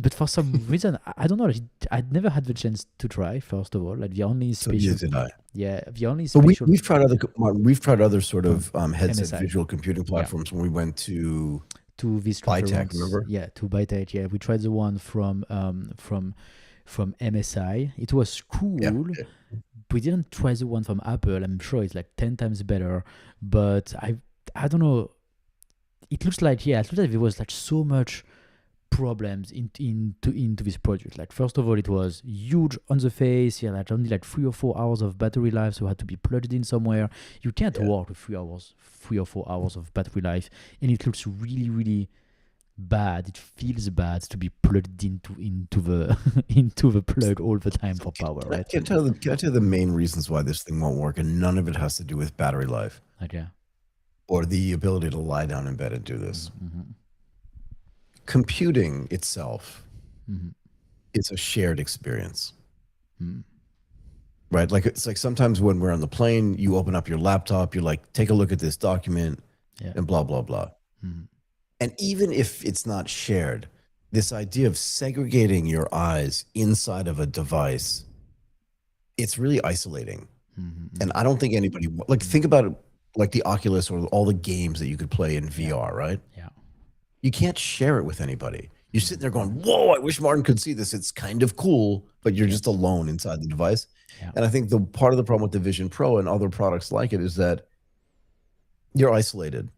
But for some reason, I don't know. I'd never had the chance to try. First of all, like the only spatial, so did I. Yeah, the only But spatial. we've tried other sort of headset MSI. Visual computing platforms when we went to this Bytech, remember? Yeah, to Bytech. Yeah, we tried the one from MSI. It was cool. Yeah. We didn't try the one from Apple. I'm sure it's like 10 times better, but I don't know. It looks like there was like so much problems into this project. Like, first of all, it was huge on the face. Yeah, like only like 3 or 4 hours of battery life, so it had to be plugged in somewhere. You can't work with 3 or 4 hours of battery life, and it looks really, really bad. It feels bad to be plugged into the into the plug all the time for power. Right? Can I tell you the main reasons why this thing won't work, and none of it has to do with battery life, or the ability to lie down in bed and do this. Computing itself is a shared experience, right? Like, it's like sometimes when we're on the plane, you open up your laptop, you're like, take a look at this document, and blah, blah, blah. And even if it's not shared, this idea of segregating your eyes inside of a device, it's really isolating. And I don't think anybody, like, think about it, like the Oculus or all the games that you could play in VR, right? Yeah. You can't share it with anybody. You're sitting there going, whoa, I wish Martin could see this. It's kind of cool, but you're just alone inside the device. Yeah. And I think the part of the problem with the Vision Pro and other products like it is that you're isolated,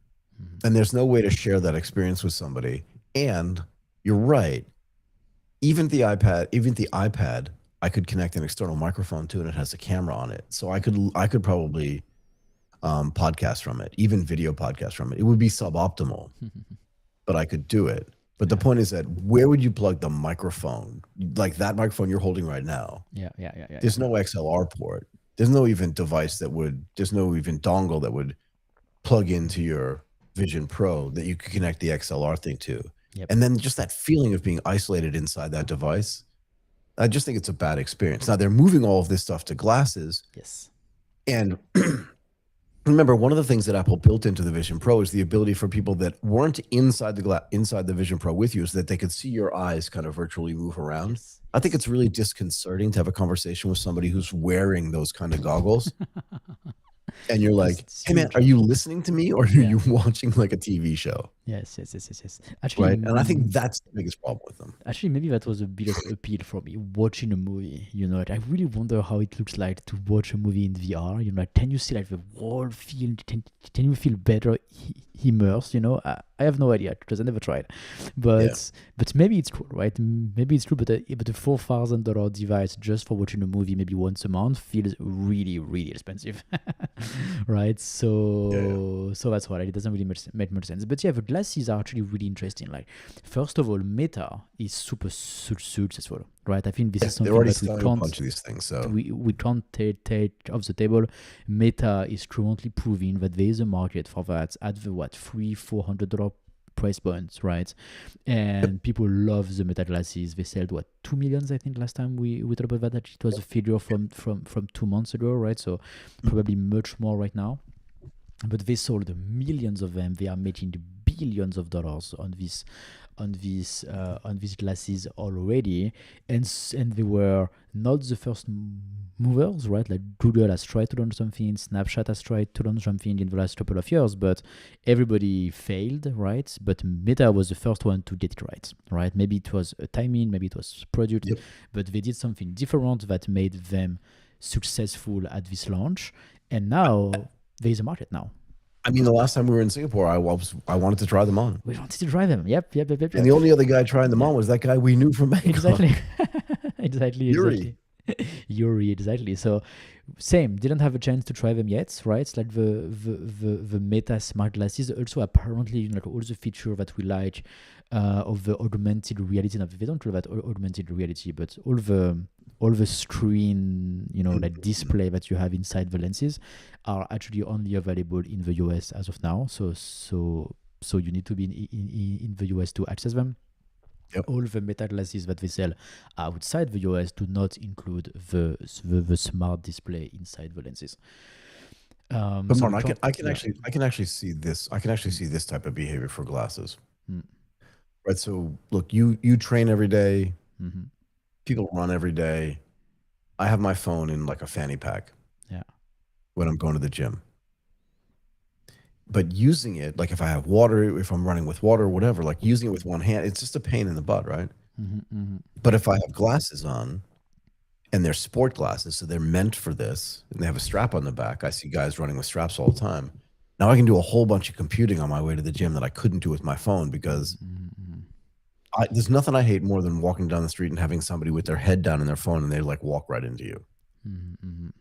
and there's no way to share that experience with somebody. And you're right. even the iPad, I could connect an external microphone to, and it has a camera on it. So I could probably podcast from it, even video podcast from it. It would be suboptimal, but I could do it. But the point is that where would you plug the microphone? Like that microphone you're holding right now. Yeah. There's no XLR port. There's no even device there's no even dongle that would plug into your Vision Pro that you could connect the XLR thing to. Yep. And then just that feeling of being isolated inside that device, I just think it's a bad experience. Now they're moving all of this stuff to glasses. Yes. And remember, one of the things that Apple built into the Vision Pro is the ability for people that weren't inside the Vision Pro with you, so that they could see your eyes kind of virtually move around. Yes. I think it's really disconcerting to have a conversation with somebody who's wearing those kind of goggles. And you're like, hey man, are you listening to me, or are you watching like a TV show? Yes. Actually, right. And I think that's the biggest problem with them. Actually, maybe that was a bit of appeal for me, watching a movie. Like, I really wonder how it looks like to watch a movie in VR. Like, can you see like the whole feel? Can you feel better immersed? I have no idea because I never tried, but maybe it's true, right? Maybe it's true, but a $4,000 device just for watching a movie maybe once a month feels really, really expensive, right? So that's why it doesn't really make much sense. But yeah, the glasses are actually really interesting. Like, first of all, Meta is super successful, right? I think this is something that we can't. A bunch of these things, so we can't take off the table. Meta is currently proving that there is a market for that at the $300-400 price points, right? And people love the Meta glasses. They sold 2 million, I think, last time we talked about that. It was a figure from 2 months ago, right? So probably much more right now. But they sold millions of them. They are making billions of dollars on these glasses already, and they were not the first movers, right? Like Google has tried to launch something, Snapchat has tried to launch something in the last couple of years, but everybody failed, right? But Meta was the first one to get it right? Maybe it was a timing, maybe it was product, but they did something different that made them successful at this launch, and now there is a market now. I mean, the last time we were in Singapore, I wanted to try them on. We wanted to try them. Yep. And the only other guy trying them on was that guy we knew from Bangkok. Exactly. Yuri, exactly. So, same. Didn't have a chance to try them yet, right? It's like the Meta smart glasses. Also, apparently, like all the feature that we like of the augmented reality. Now, they don't call that augmented reality, but all the screen, like display that you have inside the lenses are actually only available in the US as of now. So you need to be in the US to access them. Yep. All the Meta glasses that they sell outside the US do not include the smart display inside the lenses. But so Martin, I can actually see this. I can actually see this type of behavior for glasses. Right. So look, you train every day. Mm-hmm. People run every day. I have my phone in like a fanny pack. Yeah. When I'm going to the gym. But using it, like if I have water, if I'm running with water or whatever, like using it with one hand, it's just a pain in the butt, right? Mm-hmm. But if I have glasses on, and they're sport glasses, so they're meant for this, and they have a strap on the back. I see guys running with straps all the time. Now I can do a whole bunch of computing on my way to the gym that I couldn't do with my phone because there's nothing I hate more than walking down the street and having somebody with their head down in their phone and they like walk right into you.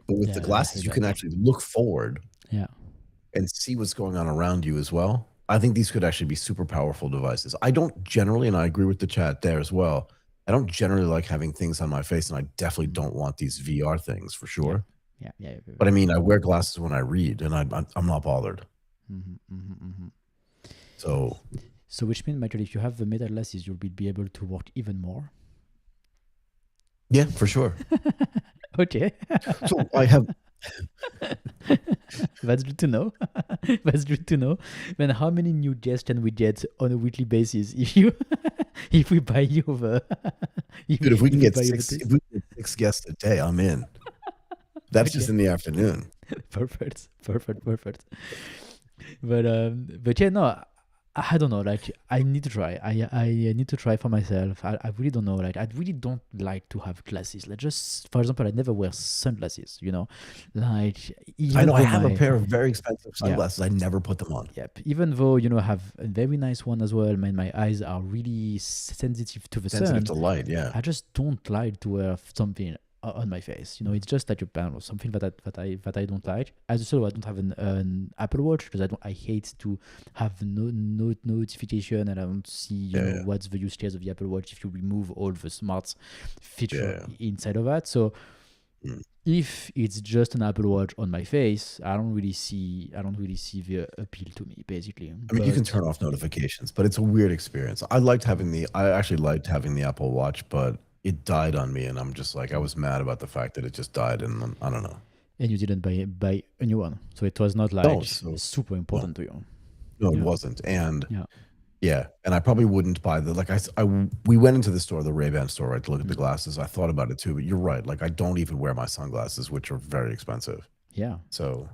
But with the glasses, you can actually look forward and see what's going on around you as well. I think these could actually be super powerful devices. I don't generally, and I agree with the chat there as well, I don't generally like having things on my face, and I definitely don't want these VR things for sure. Yeah. But I mean, I wear glasses when I read, and I'm not bothered. So which means, Michael, if you have the Meta glasses, you'll be able to work even more. Yeah, for sure. Okay. So I have. That's good to know. That's good to know. Then how many new guests can we get on a weekly basis if we buy you the? If we can get 6 guests a day, I'm in. That's just in the afternoon. Perfect. But yeah, no. I don't know. Like, I need to try. I need to try for myself. I really don't know. Like, I really don't like to have glasses. Like, just for example, I never wear sunglasses. Like I even know I though have a my pair of very expensive yeah, sunglasses. I never put them on. yep. Even though I have a very nice one as well. My eyes are really sensitive to the Sensitive sun. to light, yeah. I just don't like to wear something on my face. It's just like a band or something that I don't like. As also, I don't have an Apple Watch because I hate to have no notification, and I don't see Yeah, what's the use case of the Apple Watch if you remove all the smart feature yeah. inside of that. So Mm. if it's just an Apple Watch on my face, I don't really see the appeal to me basically. I mean, you can But turn off notifications, but it's a weird experience. I actually liked having the Apple Watch, but it died on me, and I'm just like, I was mad about the fact that it just died, and I don't know. and you didn't buy a new one, so it was not No, like so super no, important to you. no, it Yeah. wasn't. And Yeah. yeah, and I probably wouldn't buy we went into the store, the Ray-Ban store, right, to look at the Mm. glasses. I thought about it too, but you're right. Like, I don't even wear my sunglasses, which are very expensive. Yeah. So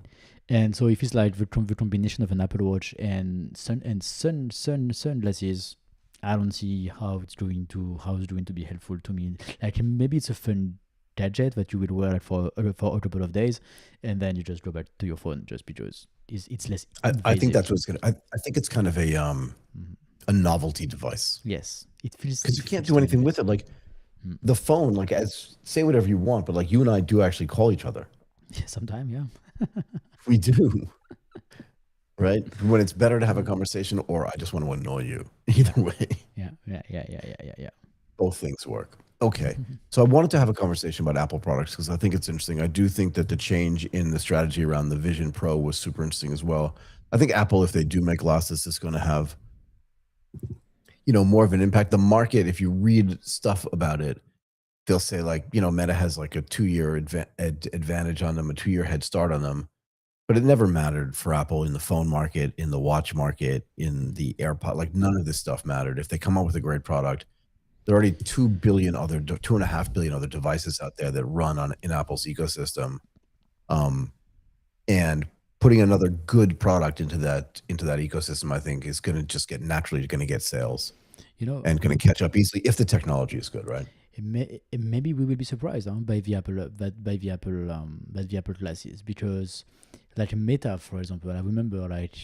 And so if it's like the combination of an Apple Watch and sunglasses, I don't see how it's going to be helpful to me. Like maybe it's a fun gadget that you will wear for a couple of days, and then you just go back to your phone just because it's less I think that's invasive. what it's gonna. I think it's kind of Mhm. a novelty device Yes, it feels because it you can't feels do kind anything of with it. it. Like Mm. the phone, like as say whatever you want, but like you and I do actually call each other. Yeah, sometime, yeah. We do, right? When it's better to have a conversation, or I just want to annoy you. Yeah, Either way, yeah. both things work. Okay. So I wanted to have a conversation about Apple products because I think it's interesting. I do think that the change in the strategy around the Vision Pro was super interesting as well. I think Apple, if they do make glasses, is going to have more of an impact. The market, if you read stuff about it, they'll say like Meta has like a 2-year advantage on them, a 2-year head start on them. But it never mattered for Apple in the phone market, in the watch market, in the AirPod. Like none of this stuff mattered. If they come up with a great product, there are already 2.5 billion other devices out there that run in Apple's ecosystem. Um, and putting another good product into that ecosystem, I think, is going to just get naturally going to get sales You know, and going to catch up easily if the technology is good, right? maybe we will be surprised by the Apple by the Apple glasses because like Meta, for example, I remember like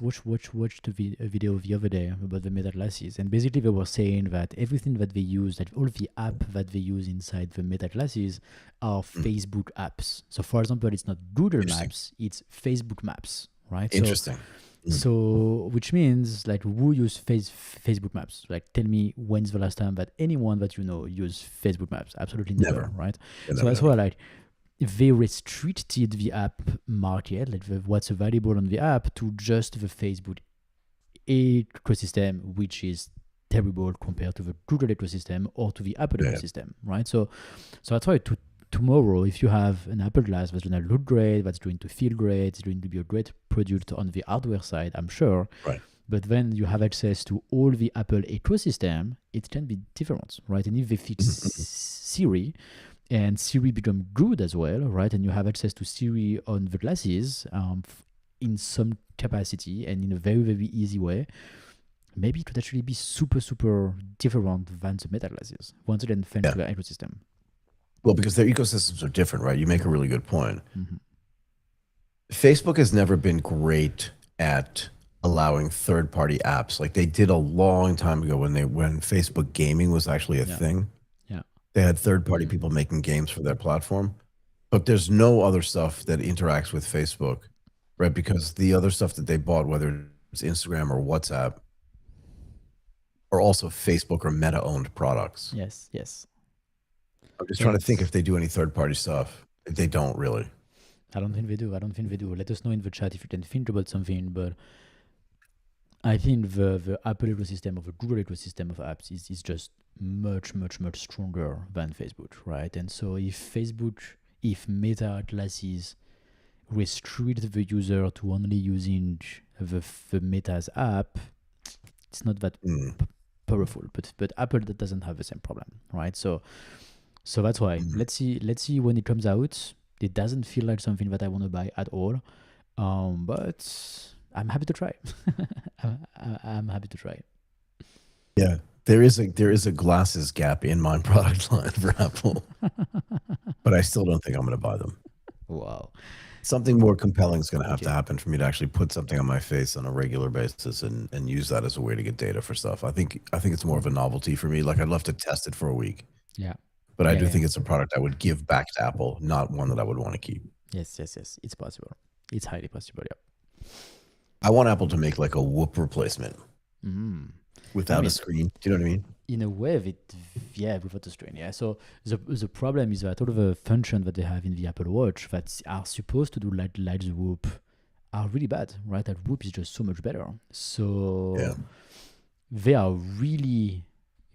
watched a video the other day about the Meta glasses, and basically they were saying that everything that they use, that all the app that they use inside the Meta glasses are Mm, Facebook apps. So for example, it's not Google interesting. Maps, it's Facebook Maps, right? So Interesting. Mm. so, which means like who use Facebook Maps? Like, tell me when's the last time that anyone that you know used Facebook Maps? Absolutely never, Never. right? Yeah, So never, that's why never. like they restricted the app market, like what's available on the app, to just the Facebook ecosystem, which is terrible compared to the Google ecosystem or to the Apple Yeah. ecosystem, right? So that's why tomorrow, if you have an Apple Glass that's going to look great, that's going to feel great, it's going to be a great product on the hardware side, I'm sure. Right. But then you have access to all the Apple ecosystem, it can be different, right? And if they fix Mhm, mhm. Siri and Siri become good as well, right? And you have access to Siri on the glasses in some capacity and in a very, very easy way, maybe it would actually be super, super different than the Meta glasses. Once again, thanks Yeah. to their ecosystem. Well, because their ecosystems are different, right? You make a really good point. Mhm. Facebook has never been great at allowing third-party apps. Like they did a long time ago when Facebook gaming was actually a Yeah. thing. Yeah. They had third-party people making games for their platform, but there's no other stuff that interacts with Facebook, right? Because the other stuff that they bought, whether it's Instagram or WhatsApp, are also Facebook or Meta-owned products. Yes. Yes. I'm just trying to think And if they do any third-party stuff. They don't really. I don't think they do. I don't think they do. Let us know in the chat if you can think about something. But I think the Apple ecosystem or the Google ecosystem of apps is just much, much, much stronger than Facebook, right? And so if Meta glasses restrict the user to only using the Meta's app, it's not that Mm, powerful. But Apple that doesn't have the same problem, right? So that's why mm. let's see when it comes out. It doesn't feel like something that I want to buy at all. But I'm happy to try. I'm happy to try. Yeah, there is a glasses gap in my product line for Apple, but I still don't think I'm going to buy them. Wow. Something more compelling is going to have to Okay. happen for me to actually put something on my face on a regular basis and use that as a way to get data for stuff. I think it's more of a novelty for me. Like I'd love to test it for a week, Yeah. but I Yeah. do Yeah. think it's a product I would give back to Apple, not one that I would want to keep. Yes. Yes. Yes. It's possible. It's highly possible. Yeah. I want Apple to make like a Whoop replacement Mm. without mean, a screen. Do you know what I mean? In a way, without the screen. Yeah. So the problem is that all of the functions that they have in the Apple Watch that are supposed to do like the Whoop are really bad, right? That Whoop is just so much better. So Yeah. they are really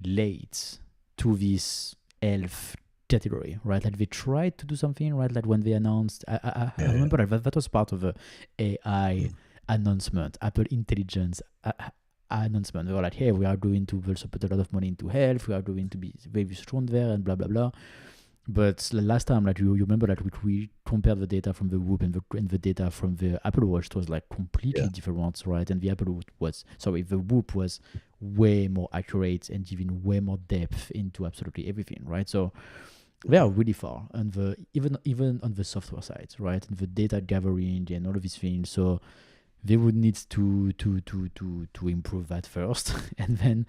late to this health category, right? Like they tried to do something, right? Like when they announced, I Yeah, remember that was part of the AI announcement, Apple Intelligence announcement. They were like, hey, we are going to also put a lot of money into health. We are going to be very strong there and blah, blah, blah. But the last time, like you remember that we compared the data from the Whoop and the data from the Apple Watch, it was like completely Yeah. different, right? And the the Whoop was way more accurate and giving way more depth into absolutely everything, right? So they are really far, and even on the software side, right? And the data gathering and all of these things. So they would need to improve that first, and then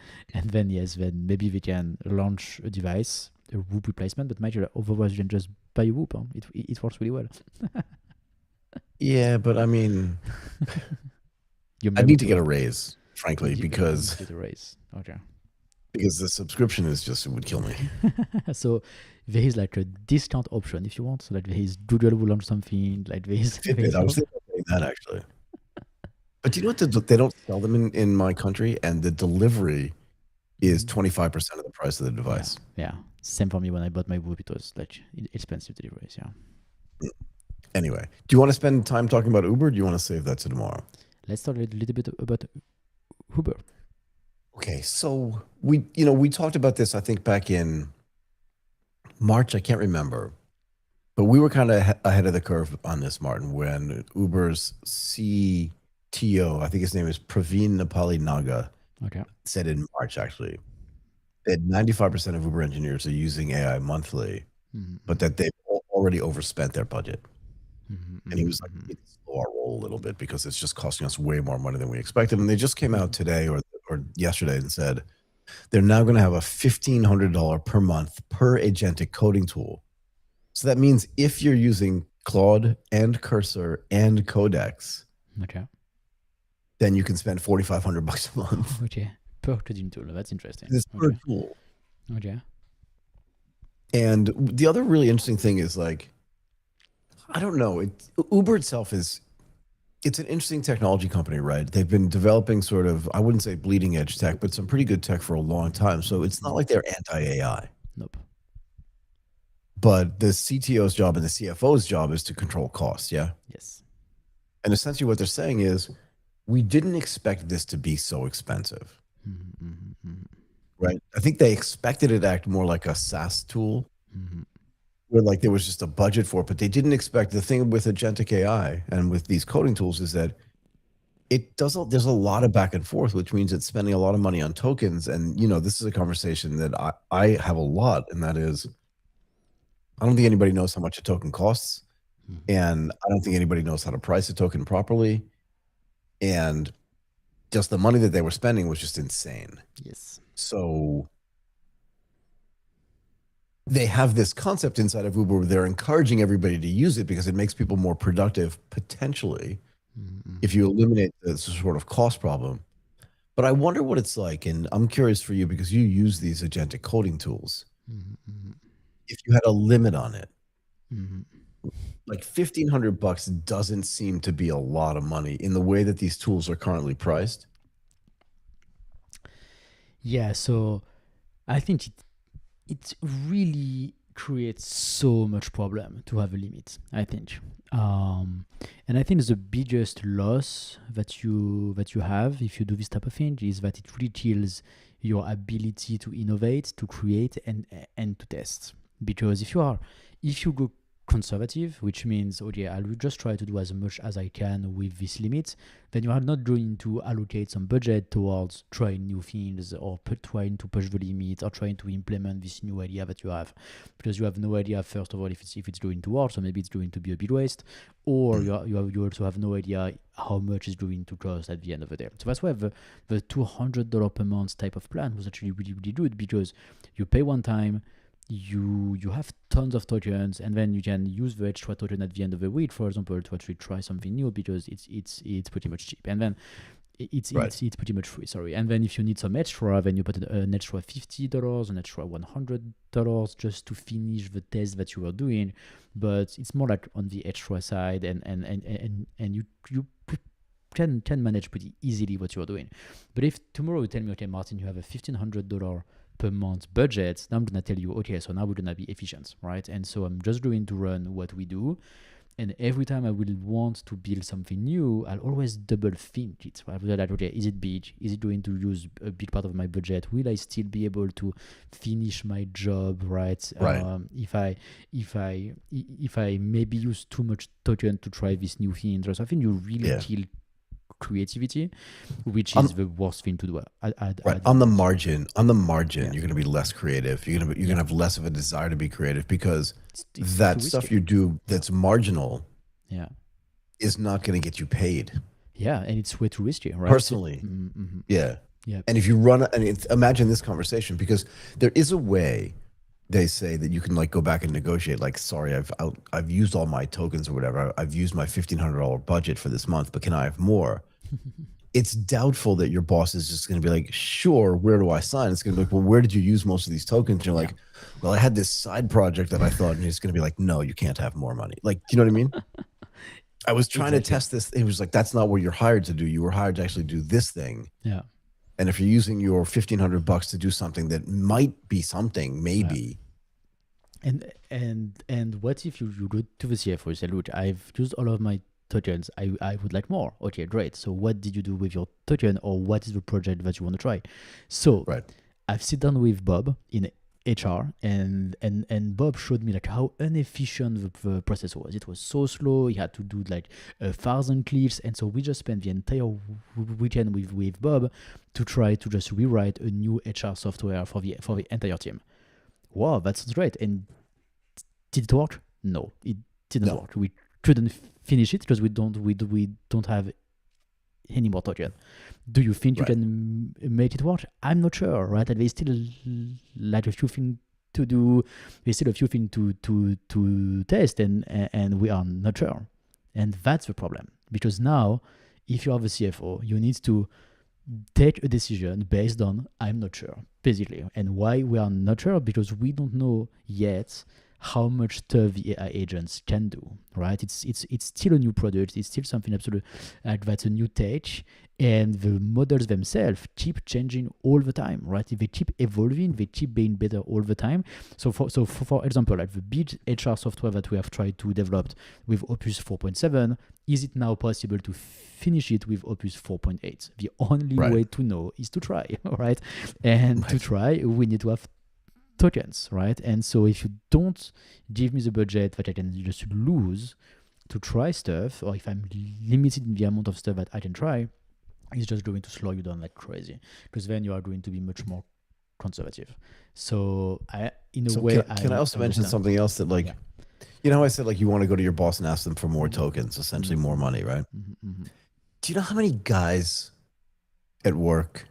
yes, then maybe they can launch a device, a Whoop replacement. But major otherwise, you can just buy a Whoop. Huh? It works really well. Yeah, but I mean, You I remember need to to get a raise, frankly, you need because to get a raise. Okay. the subscription is just, it would kill me. So there is like a discount option if you want. So like there is Google will launch something like this. Fitbit, I was thinking of saying that actually. But do you know what? They don't sell them in my country, and the delivery is 25% of the price of the device. Yeah. Same for me when I bought my Whoop. It was like expensive deliveries. Yeah. Anyway, do you want to spend time talking about Uber? Or do you want to save that to tomorrow? Let's talk a little bit about Uber. Okay, so we talked about this, I think, back in March. I can't remember, but we were kind of ahead of the curve on this, Martin, when Uber's CTO, I think his name is Praveen Nepali Naga, Okay. said in March actually that 95% of Uber engineers are using AI monthly, but that they've already overspent their budget. And he was like, we need to slow our roll a little bit because it's just costing us way more money than we expected. And they just came out today or yesterday and said they're now going to have a $1,500 per month per agentic coding tool. So that means if you're using Claude and Cursor and Codex, Okay. then you can spend $4,500 a month. Okay. Per coding tool. That's interesting. This per tool. Okay. And the other really interesting thing is like, I don't know. Uber itself it's an interesting technology company, right? They've been developing sort of, I wouldn't say bleeding edge tech, but some pretty good tech for a long time. So it's not like they're anti-AI. Nope. But the CTO's job and the CFO's job is to control costs, yeah? Yes. And essentially what they're saying is, we didn't expect this to be so expensive, right? I think they expected it to act more like a SaaS tool, where like there was just a budget for it, but they didn't expect. The thing with agentic AI and with these coding tools is that there's a lot of back and forth, which means it's spending a lot of money on tokens. And this is a conversation that I have a lot, and that is, I don't think anybody knows how much a token costs, and I don't think anybody knows how to price a token properly, and just the money that they were spending was just insane. Yes. So they have this concept inside of Uber where they're encouraging everybody to use it because it makes people more productive potentially if you eliminate the sort of cost problem. But I wonder what it's like, and I'm curious for you because you use these agentic coding tools. If you had a limit on it, like $1,500 doesn't seem to be a lot of money in the way that these tools are currently priced. Yeah, so I think it really creates so much problem to have a limit, I think. And I think the biggest loss that you have if you do this type of thing is that it really kills your ability to innovate, to create, and to test. Because if you go conservative, which means, okay, I will just try to do as much as I can with this limit, then you are not going to allocate some budget towards trying new things or trying to push the limit or trying to implement this new idea that you have, because you have no idea, first of all, if it's going to work, so maybe it's going to be a bit waste, or you also have no idea how much it's going to cost at the end of the day. So that's why the $200 per month type of plan was actually really, really good, because you pay one time, you have tons of tokens, and then you can use the extra token at the end of the week, for example, to actually try something new, because it's pretty much cheap, and then it's pretty much free. Sorry, and then if you need some extra, then you put an extra $50, an extra $100 just to finish the test that you were doing. But it's more like on the extra side, and you can manage pretty easily what you're doing. But if tomorrow you tell me, okay, Martin, you have a $1,500 per month budget, now I'm gonna tell you, okay, so now we're gonna be efficient, right? And so I'm just going to run what we do, and every time I will want to build something new, I'll always double think it. Right? I'll be like, okay, is it big? Is it going to use a big part of my budget? Will I still be able to finish my job, right? If I maybe use too much token to try this new thing or something, you really kill creativity, which is the worst thing to do. On the margin, you're going to be less creative. You're going to have less of a desire to be creative, because that stuff you do that's marginal is not going to get you paid. Yeah, and it's way too risky, right? Personally, yeah. And if you run, imagine this conversation, because there is a way. They say that you can like go back and negotiate, like, sorry, I've used all my tokens or whatever. I've used my $1,500 budget for this month, but can I have more? It's doubtful that your boss is just going to be like, sure, where do I sign? It's going to be like, well, where did you use most of these tokens? And you're like, well, I had this side project that I thought, and he's going to be like, no, you can't have more money. Like, you know what I mean? I was trying to test this. It was like, that's not what you're hired to do. You were hired to actually do this thing. Yeah. And if you're using your $1,500 to do something that might be something, maybe. And what if you go to the CFO and say, look, I've used all of my tokens. I would like more. Okay, great. So what did you do with your token, or what is the project that you want to try? So I've sit down with Bob in HR, and Bob showed me like how inefficient the process was. It was so slow. He had to do like 1,000 clicks, and so we just spent the entire weekend with Bob to try to just rewrite a new HR software for the entire team. Wow, that sounds great. And did it work? No, it didn't work. We couldn't finish it because we don't have any more token. Do you think you can make it work? I'm not sure, right? And there's still like a few things to do. There's still a few things to test, and we are not sure. And that's the problem, because now, if you are the CFO, you need to take a decision based on I'm not sure, basically. And why we are not sure? Because we don't know yet how much stuff the AI agents can do, right? It's still a new product. It's still something absolutely like that's a new tech, and the models themselves keep changing all the time, right? They keep evolving, they keep being better all the time. So for example, like the big HR software that we have tried to develop with Opus 4.7, is it now possible to finish it with Opus 4.8? The only way to know is to try, right? And to try, we need to have tokens, right? And so if you don't give me the budget that I can just lose to try stuff, or if I'm limited in the amount of stuff that I can try, it's just going to slow you down like crazy, because then you are going to be much more conservative. So can I also mention something else that you know how I said like you want to go to your boss and ask them for more tokens, essentially more money, right? Do you know how many guys at work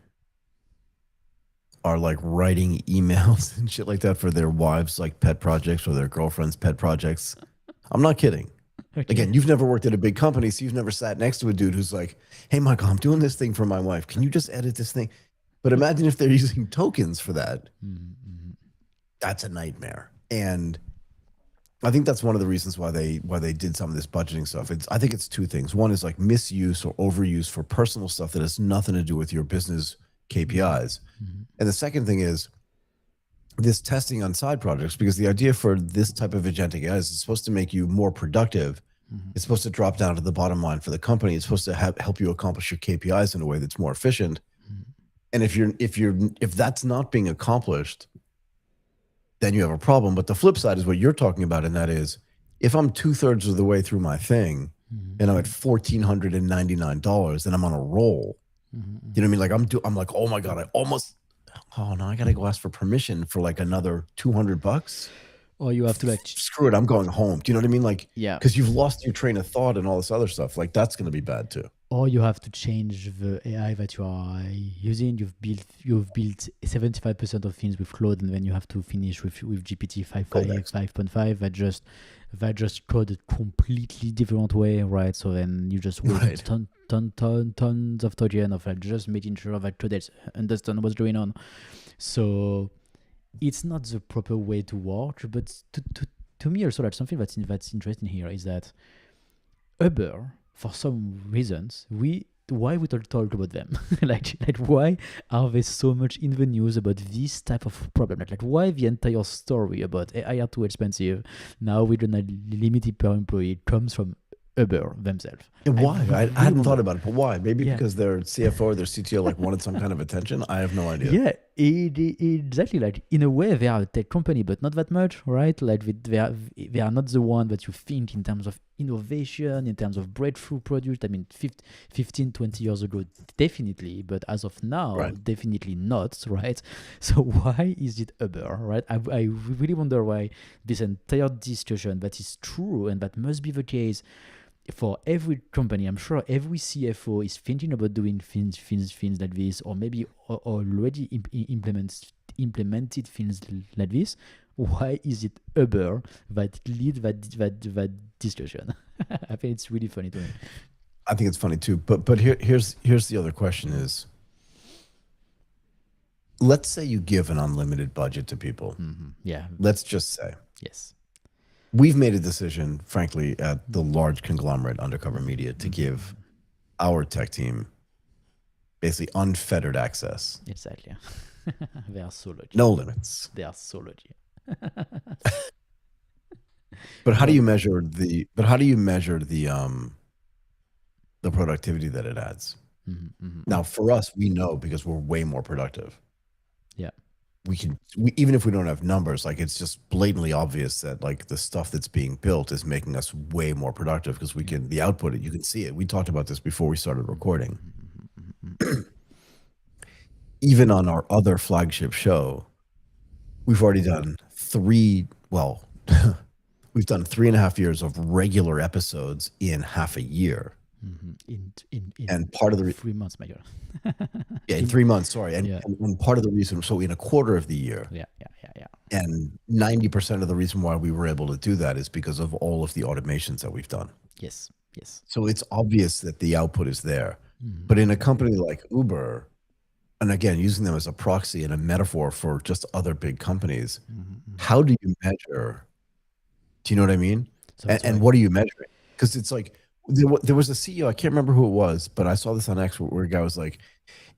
are like writing emails and shit like that for their wives, like pet projects, or their girlfriends' pet projects? I'm not kidding. Okay. Again, you've never worked at a big company, so you've never sat next to a dude who's like, hey, Michael, I'm doing this thing for my wife. Can you just edit this thing? But imagine if they're using tokens for that. That's a nightmare. And I think that's one of the reasons why they did some of this budgeting stuff. I think it's two things. One is like misuse or overuse for personal stuff that has nothing to do with your business KPIs. And the second thing is this testing on side projects, because the idea for this type of agentic AI is it's supposed to make you more productive. It's supposed to drop down to the bottom line for the company. It's supposed to help you accomplish your KPIs in a way that's more efficient. And if that's not being accomplished, then you have a problem. But the flip side is what you're talking about, and that is If I'm 2/3 of the way through my thing and I'm at $1,499 and I'm on a roll, you know what I mean? Like I'm like, oh my God, now I gotta go ask for permission for like another $200. Or you have to like, Screw it, I'm going home. Do you know what I mean? Like, yeah. because you've lost your train of thought and all this other stuff. Like that's gonna be bad too. Or you have to change the AI that you are using. You've built 75% of things with Claude, and then you have to finish with GPT 5.5 that just coded completely different way, right? So then you just waste tons of token of like just making sure that coders understand what's going on. So it's not the proper way to work. But to me also, like something that's interesting here is that Uber, for some reasons, why we don't talk about them? like why are they so much in the news about this type of problem? Like why the entire story about AI are too expensive now we don't have limited per employee comes from Uber themselves. Why? I really hadn't thought wonder. about it, but why? Maybe Yeah. because their CFO or their CTO like wanted some kind of attention. I have no idea. Yeah, exactly. Like in a way, they are a tech company, but not that much, right? Like they are not the one that you think in terms of innovation, in terms of breakthrough product. I mean, 15, 20 years ago, definitely, but as of now, Right. definitely not, right? So why is it Uber, right? I really wonder why this entire discussion that is true and that must be the case for every company. I'm sure every CFO is thinking about doing things like this, or maybe already implemented things like this. Why is it Uber that lead that discussion? I think it's really funny to me. I think it's funny too. But here's the other question is, let's say you give an unlimited budget to people. Yeah. Let's just say Yes. we've made a decision, frankly, at the large conglomerate Undercover Media to give our tech team basically unfettered access. Exactly. They are so lucky. No limits. They are so lucky. But how do you measure the productivity that it adds? Now, for us, we know because we're way more productive. Yeah. Even if we don't have numbers, like it's just blatantly obvious that like the stuff that's being built is making us way more productive because the output it, you can see it. We talked about this before we started recording. Even on our other flagship show, we've already done we've done 3.5 years of regular episodes in half a year. And part of the 3 months, my God. in 3 months, sorry. And, Yeah. and part of the reason, so in a quarter of the year, Yeah. and 90% of the reason why we were able to do that is because of all of the automations that we've done. Yes. So it's obvious that the output is there. But in a company like Uber, and again, using them as a proxy and a metaphor for just other big companies, how do you measure? Do you know what I mean? So And what are you measuring? Because it's like, there was a CEO, I can't remember who it was, but I saw this on X where a guy was like,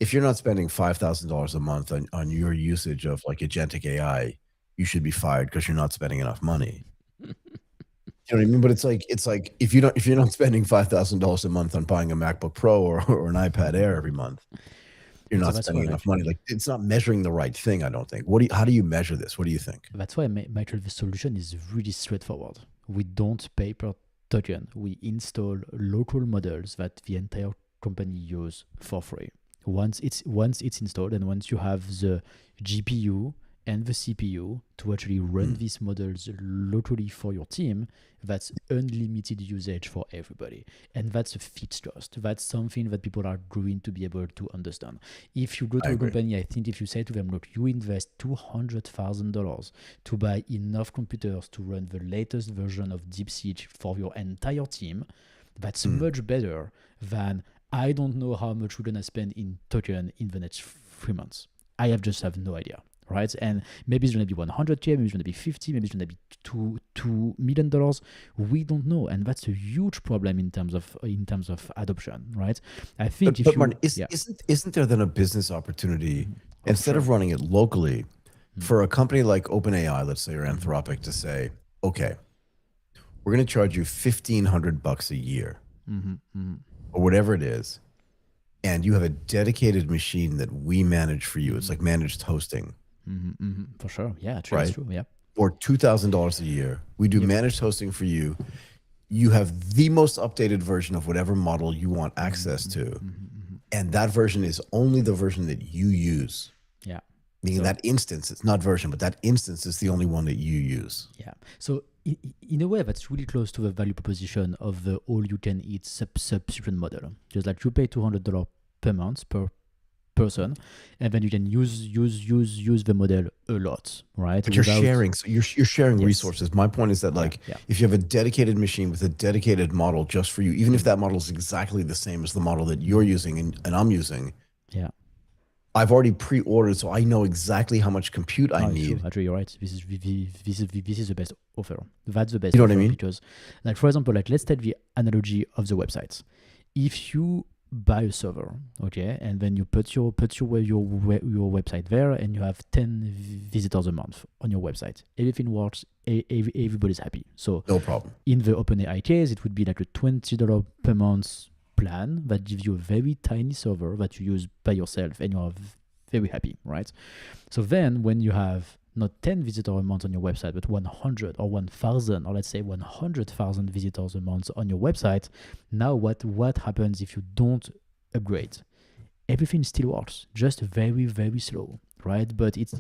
if you're not spending $5,000 a month on your usage of like agentic AI, you should be fired because you're not spending enough money. You know what I mean? But it's like if you're not spending $5,000 a month on buying a MacBook Pro or an iPad Air every month, you're not spending enough money. Like it's not measuring the right thing, I don't think. How do you measure this? What do you think? That's why Michael, the solution is really straightforward. We don't pay per token. We install local models that the entire company use for free. Once it's installed, and once you have the GPU and the CPU to actually run these models locally for your team, that's unlimited usage for everybody. And that's a fixed cost. That's something that people are going to be able to understand. If you go to a company, I think if you say to them, look, you invest $200,000 to buy enough computers to run the latest version of DeepSeek for your entire team, that's much better than I don't know how much we're going to spend in token in the next 3 months. I just have no idea. Right, and maybe it's going to be 100K, maybe it's going to be 50, maybe it's going to be $2 million. We don't know, and that's a huge problem in terms of adoption, right? I think. But Martin, isn't there then a business opportunity instead of running it locally for a company like OpenAI, let's say, or Anthropic, to say, okay, we're going to charge you $1,500 a year, or whatever it is, and you have a dedicated machine that we manage for you. It's like managed hosting. For sure. Yeah, true. Right? It's true. Yeah. for $2,000 a year. We do managed hosting for you. You have the most updated version of whatever model you want access to. And that version is only the version that you use. Yeah. Meaning that instance, it's not version, but that instance is the only one that you use. Yeah. So in a way, that's really close to the value proposition of the all-you-can-eat subscription model. Just like you pay $200 per month per person, and then you can use the model a lot, right? But you're sharing, so you're sharing resources. My point is that if you have a dedicated machine with a dedicated model just for you, even if that model is exactly the same as the model that you're using and I'm using, I've already pre-ordered, so I know exactly how much compute I need. True. Actually, you're right. This is the best offer. That's the best. You know offer what I mean? Because, like, for example, like, let's take the analogy of the websites. If you buy a server, okay, and then you put your website there, and you have 10 visitors a month on your website, everything works. Everybody's happy. So no problem. In the OpenAI case, it would be like a $20 per month plan that gives you a very tiny server that you use by yourself, and you're very happy, right? So then when you have not 10 visitors a month on your website, but 100 or 1,000, or let's say 100,000 visitors a month on your website, now what happens if you don't upgrade? Everything still works, just very, very slow, right? But it's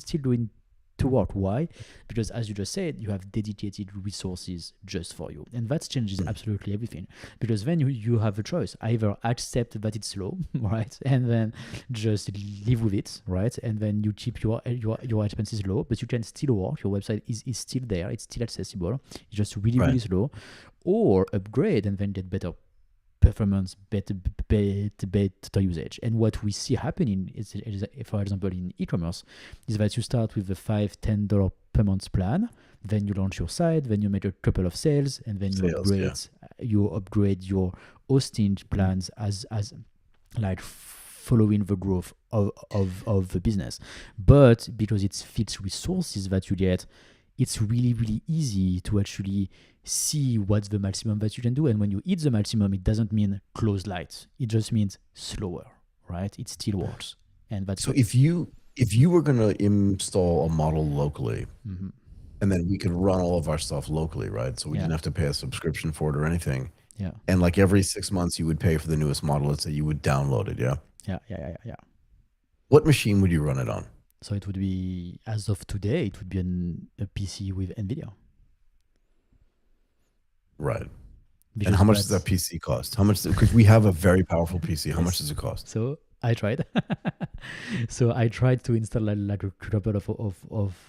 still doing to work. Why? Because as you just said, you have dedicated resources just for you, and that changes absolutely everything. Because then you have a choice: either accept that it's slow, right, and then just live with it, right, and then you keep your expenses low, but you can still work. Your website is still there; it's still accessible. It's just really really slow, or upgrade and then get better performance, better usage. And what we see happening is, for example, in e-commerce, is that you start with the $5-10 per month plan, then you launch your site, then you make a couple of sales, and then you upgrade your hosting plans as like following the growth of the business. But because it's fixed resources that you get, it's really, really easy to actually see what's the maximum that you can do. And when you hit the maximum, it doesn't mean close lights. It just means slower, right? It still works. And that's so if you were going to install a model locally, and then we could run all of our stuff locally, right? So we didn't have to pay a subscription for it or anything. Yeah. And like every 6 months you would pay for the newest model. Let's say you would download it. Yeah. Yeah. What machine would you run it on? So it would be, as of today, it would be a PC with NVIDIA. Right. Because and how much does that PC cost? How much? Because we have a very powerful PC. How much does it cost? So I tried. So I tried to install like a couple of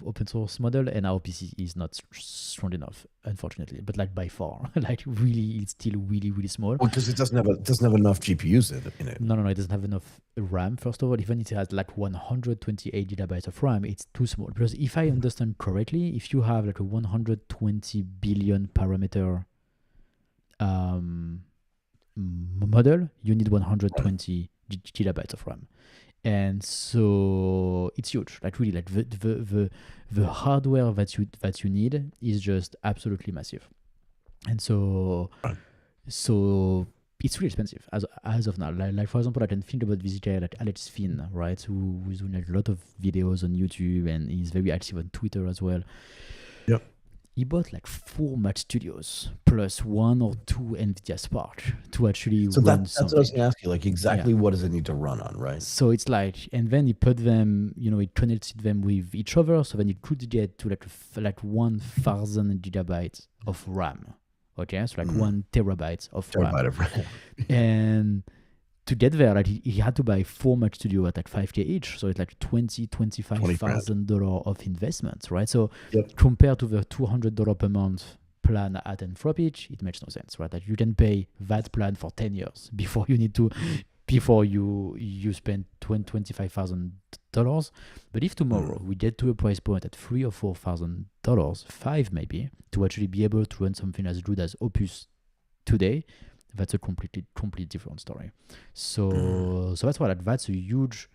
open source model, and our PC is not strong enough, unfortunately. But like by far, like really, it's still really really small. Well, because it doesn't have enough GPUs in it. No, it doesn't have enough RAM. First of all, even if it has like 128 gigabytes of RAM, it's too small. Because if I understand correctly, if you have like a 120 billion parameter model, you need 120 gigabytes of RAM, and so it's huge. Like really, like the hardware that you need is just absolutely massive, and so it's really expensive as of now. Like for example, I can think about this guy like Alex Finn, right, who's doing a lot of videos on YouTube, and he's very active on Twitter as well. Yep. He bought like 4 Mac Studios plus 1 or 2 NVIDIA Spark to actually run something. That's what I was going to ask you. Like exactly what does it need to run on, right? So it's like, and then he put them, he connected them with each other. So then you could get to like 1,000 gigabytes of RAM. Okay, so like 1 terabyte of RAM. And to get there, like he had to buy 4 Mac Studio at like $5,000 each, so it's like $25,000 of investment, right? So compared to the $200 per month plan at Anthropic, it makes no sense, right? Like you can pay that plan for 10 years before you spend $25,000. But if tomorrow we get to a price point at $3,000 or $4,000, $5,000 maybe, to actually be able to run something as good as Opus today, that's a completely different story. So that's why that's a huge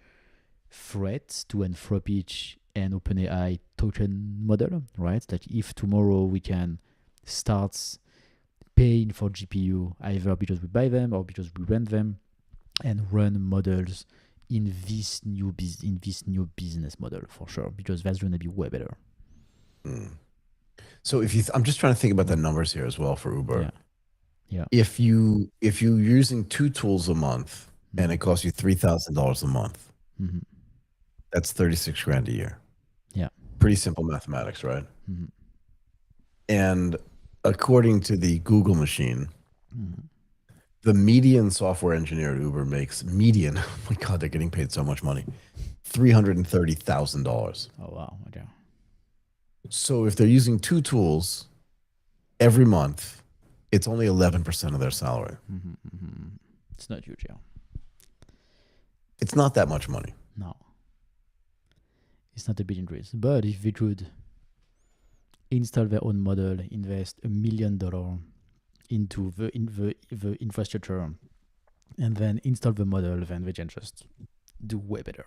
threat to Anthropic and OpenAI token model, right? That if tomorrow we can start paying for GPU either because we buy them or because we rent them, and run models in this new business model for sure, because that's going to be way better. Mm. So I'm just trying to think about the numbers here as well for Uber. Yeah. Yeah. If you're using two tools a month and it Mhm. costs you $3,000 a month, Mhm. that's 36 grand a year. Yeah. Pretty simple mathematics, right? Mhm. And according to the Google machine, Mhm. the median software engineer at Uber makes median. Oh my God, they're getting paid so much money. $330,000. Oh wow. Okay. So if they're using two tools every month, it's only 11% of their salary. Mhm. Mhm. It's not huge, yeah. It's not that much money. No, it's not a big increase. But if we could install their own model, invest $1 million into the infrastructure, and then install the model, then we can just do way better.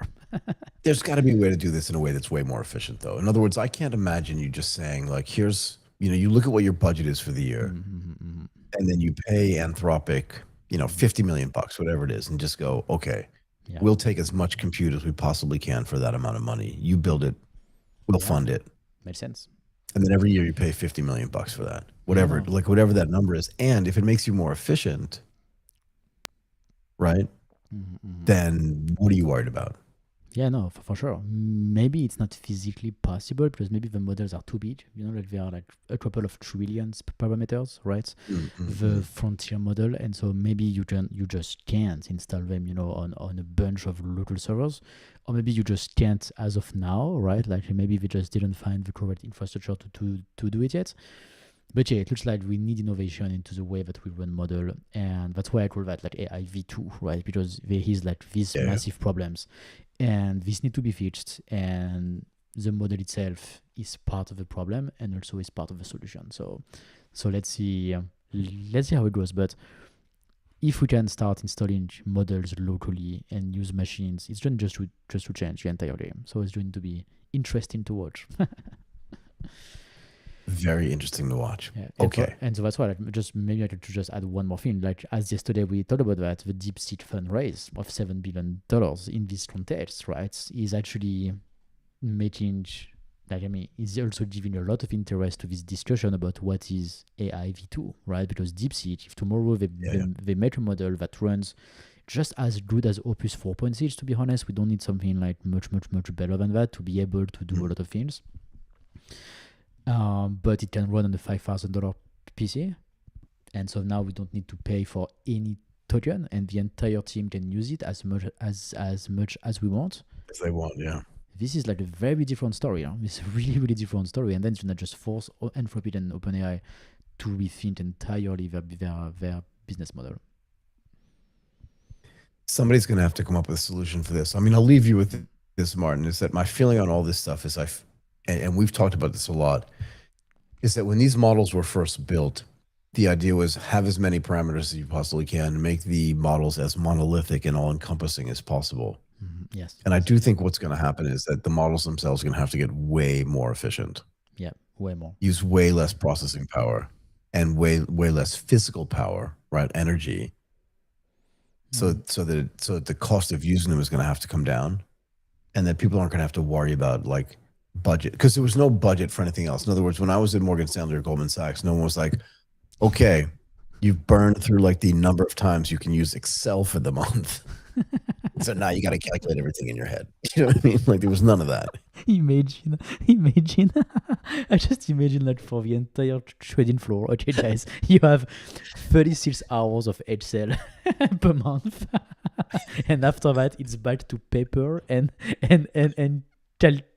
There's got to be a way to do this in a way that's way more efficient, though. In other words, I can't imagine you just saying, like, here's, you look at what your budget is for the year, Mhm. and then you pay Anthropic, Mhm. 50 million bucks, whatever it is, and just go, okay, Yeah. we'll take as much compute as we possibly can for that amount of money. You build it, we'll Yeah. fund it. Makes sense. And then every year you pay 50 million bucks for that, Yeah, whatever, no. like whatever that number is. And if it makes you more efficient, right, Mhm. then what are you worried about? Yeah, no, for sure. Maybe it's not physically possible because maybe the models are too big. Like they are like a couple of trillions parameters, right? The Mm-hmm. frontier model, and so maybe you just can't install them, on a bunch of local servers, or maybe you just can't as of now, right? Like maybe we just didn't find the correct infrastructure to do it yet. But yeah, it looks like we need innovation into the way that we run model, and that's why I call that like AI V2, right? Because there is like these Yeah. massive problems, and this need to be fixed, and the model itself is part of the problem and also is part of the solution. So let's see how it goes. But if we can start installing models locally and use machines, it's going just to change the entire game. So it's going to be interesting to watch. Very interesting to watch. Yeah, Okay. and so that's why, like, just maybe I could just add one more thing. Like as yesterday we talked about that the deep seed fundraise of $7 billion in this context, right, is actually making, like, I mean, is also giving a lot of interest to this discussion about what is AI V2, right? Because DeepSeek, if tomorrow they, Yeah. they, Yeah. they make a model that runs just as good as Opus 4.6, to be honest, we don't need something like much, much, much better than that to be able to do a lot of things. But it can run on the $5,000 PC. And so now we don't need to pay for any token, and the entire team can use it as much as we want. If they want, yeah. This is like a very different story. It's a really, really different story. And then it's gonna just force Anthropic and OpenAI to rethink entirely their business model. Somebody's going to have to come up with a solution for this. I mean, I'll leave you with this, Martin, is that my feeling on all this stuff is and we've talked about this a lot, is that when these models were first built, the idea was have as many parameters as you possibly can, make the models as monolithic and all encompassing as possible. Yes. And I do think what's going to happen is that the models themselves are going to have to get way more efficient, Yeah, way more. use way less processing power and way less physical power, right? Energy. So that the cost of using them is going to have to come down, and that people aren't going to have to worry about like budget, because there was no budget for anything else. In other words, when I was at Morgan Stanley or Goldman Sachs, no one was like, okay, you've burned through like the number of times you can use Excel for the month. So now you got to calculate everything in your head. You know what I mean? Like there was none of that. imagine. I just imagine like for the entire trading floor. Okay, guys, you have 36 hours of Excel per month, and after that, it's back to paper and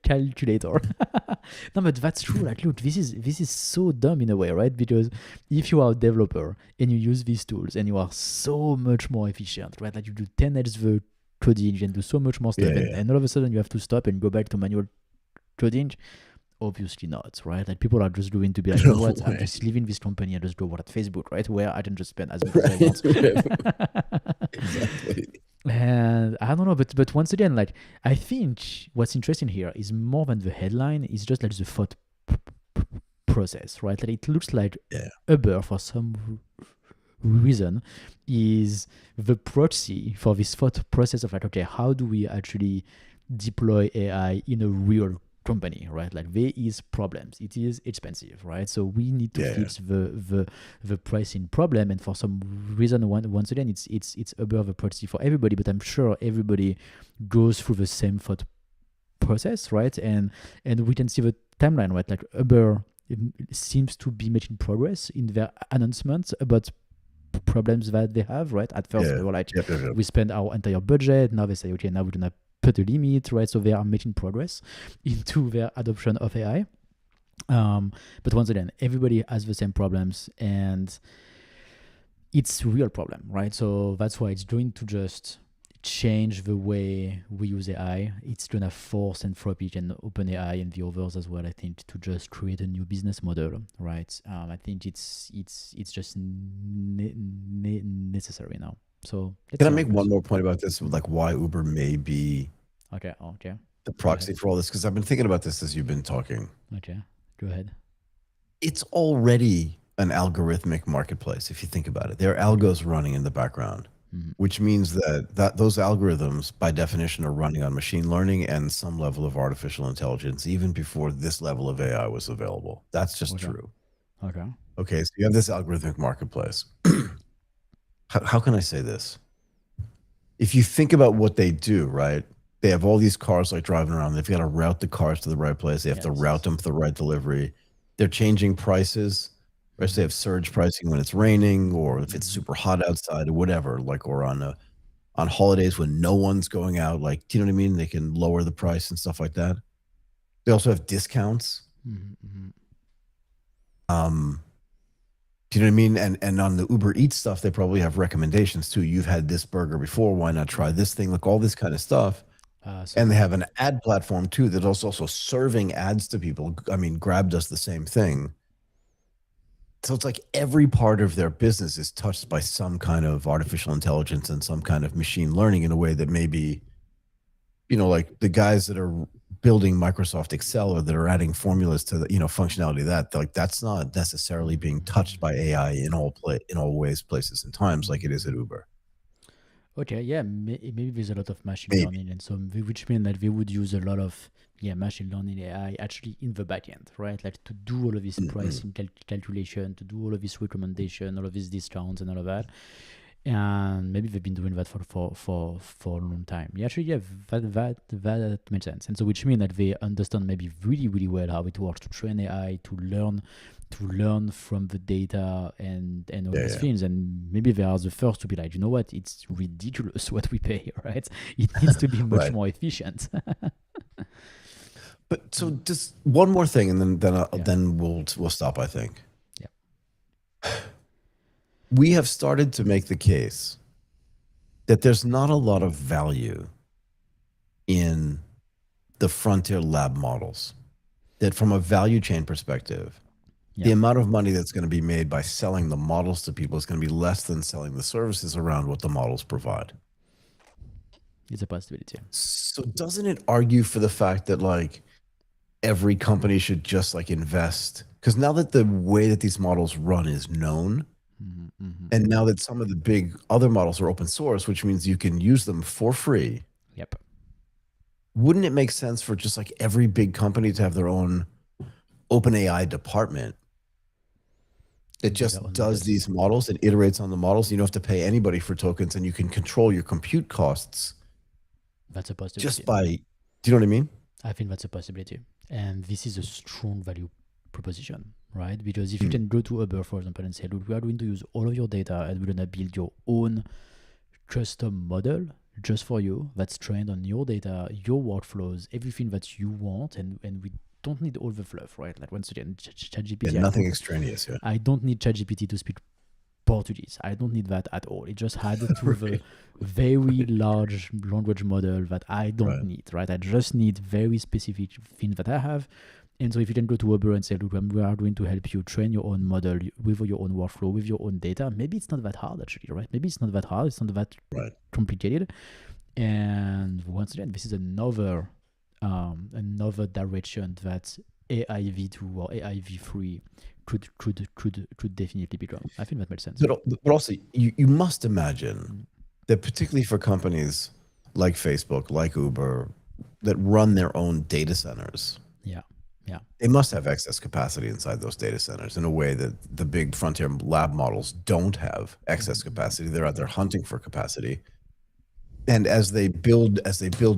calculator. No, but that's true. Like, look, this is so dumb in a way, right? Because if you are a developer and you use these tools and you are so much more efficient, right? Like you do 10x the coding and do so much more stuff, and all of a sudden you have to stop and go back to manual coding. Obviously not, right? Like people are just going to be like, you know what? I'm just leaving this company and just go work at Facebook, right? Where I can just spend as much as I want. Exactly. And I don't know, but once again, like I think what's interesting here is more than the headline. Is just like the thought process, right? Like it looks like Yeah. Uber for some reason is the proxy for this thought process of like, okay, how do we actually deploy AI in a real company, right? Like there is problems. It is expensive, right? So we need to Yeah. fix the pricing problem. And for some reason, once again, it's above the policy for everybody. But I'm sure everybody goes through the same thought process, right? And we can see the timeline, right? Like Uber seems to be making progress in their announcements about problems that they have, right? At first, Yeah. they were like, Yep. we spend our entire budget. Now they say, okay, now we're gonna put a limit, right? So they are making progress into their adoption of AI. But once again, everybody has the same problems, and it's a real problem, right? So that's why it's going to just change the way we use AI. It's gonna force Anthropic and OpenAI and the others as well, I think, to just create a new business model, right? I think it's just necessary now. So let's Can I see how make it one goes. more point about this? Like why Uber may be Okay, the Go proxy ahead. for all this? Because I've been thinking about this as you've been talking. Okay, go ahead. It's already an algorithmic marketplace if you think about it. There are algos running in the background, which means that those algorithms by definition are running on machine learning and some level of artificial intelligence even before this level of AI was available. That's just Okay. true. Okay. Okay, so you have this algorithmic marketplace. How can I say this? If you think about what they do, right? They have all these cars like driving around. They've got to route the cars to the right place. They have to route them for the right delivery. They're changing prices. Right? So they have surge pricing when it's raining, or if it's super hot outside, or whatever. Like, or on holidays when no one's going out. Like, do you know what I mean? They can lower the price and stuff like that. They also have discounts. Do you know what I mean? And on the Uber Eats stuff, they probably have recommendations too. You've had this burger before. Why not try this thing? Like all this kind of stuff. And they have an ad platform too that is also serving ads to people. I mean, Grab does the same thing. So it's like every part of their business is touched by some kind of artificial intelligence and some kind of machine learning in a way that maybe, you know, like the guys that are building Microsoft Excel or that are adding formulas to the, you know, functionality of that, like that's not necessarily being touched by AI in all ways, places, and times like it is at Uber. Okay, yeah, maybe there's a lot of machine Maybe. learning, and so which means that they would use a lot of machine learning AI actually in the backend, right? Like to do all of this pricing calculation, to do all of this recommendation, all of these discounts, and all of that. And maybe they've been doing that for a long time. Yeah, actually, yeah, that makes sense. And so which means that they understand maybe really well how it works to train AI, to learn from the data and all these things. And maybe they are the first to be like, you know what, it's ridiculous what we pay, right? It needs to be much more efficient. But so just one more thing, and then we'll stop. I think. Yeah. We have started to make the case that there's not a lot of value in the frontier lab models. That from a value chain perspective, the amount of money that's going to be made by selling the models to people is going to be less than selling the services around what the models provide. It's a possibility. So doesn't it argue for the fact that like every company should just like invest? Because now that the way that these models run is known, and now that some of the big other models are open source, which means you can use them for free. Yep. Wouldn't it make sense for just like every big company to have their own OpenAI department that just does these models and iterates on the models? You don't have to pay anybody for tokens, and you can control your compute costs. That's a possibility. Just by, do you know what I mean? I think that's a possibility. And this is a strong value proposition, right? Because if you can go to Uber, for example, and say, look, we are going to use all of your data and we're going to build your own custom model just for you that's trained on your data, your workflows, everything that you want, and we don't need all the fluff, right? Like once again, ChatGPT. Yeah, nothing extraneous. Yeah. I don't need ChatGPT to speak Portuguese. I don't need that at all. It just had to the very large language model that I don't need, right? I just need very specific things that I have. And so if you can go to Uber and say, look, we are going to help you train your own model with your own workflow, with your own data, maybe it's not that hard actually, right? Maybe it's not that hard. It's not that complicated. And once again, this is another direction that AI V2 or AI V3 could definitely become. I think that makes sense. But also, you must imagine that particularly for companies like Facebook, like Uber, that run their own data centers, Yeah. They must have excess capacity inside those data centers in a way that the big frontier lab models don't have excess capacity. They're out there hunting for capacity. And as they build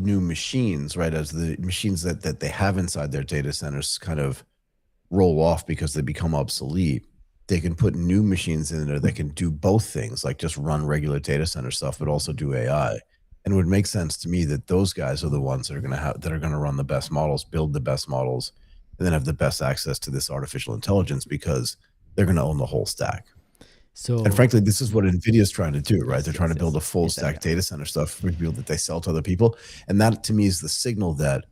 new machines, right, as the machines that they have inside their data centers kind of roll off because they become obsolete, they can put new machines in there that can do both things, like just run regular data center stuff, but also do AI. And it would make sense to me that those guys are the ones that are gonna run the best models, build the best models, and then have the best access to this artificial intelligence because they're gonna own the whole stack. So And frankly, this is what NVIDIA is trying to do, right? They're trying to build a full stack exactly. data center stuff for people that they sell to other people. And that to me is the signal that,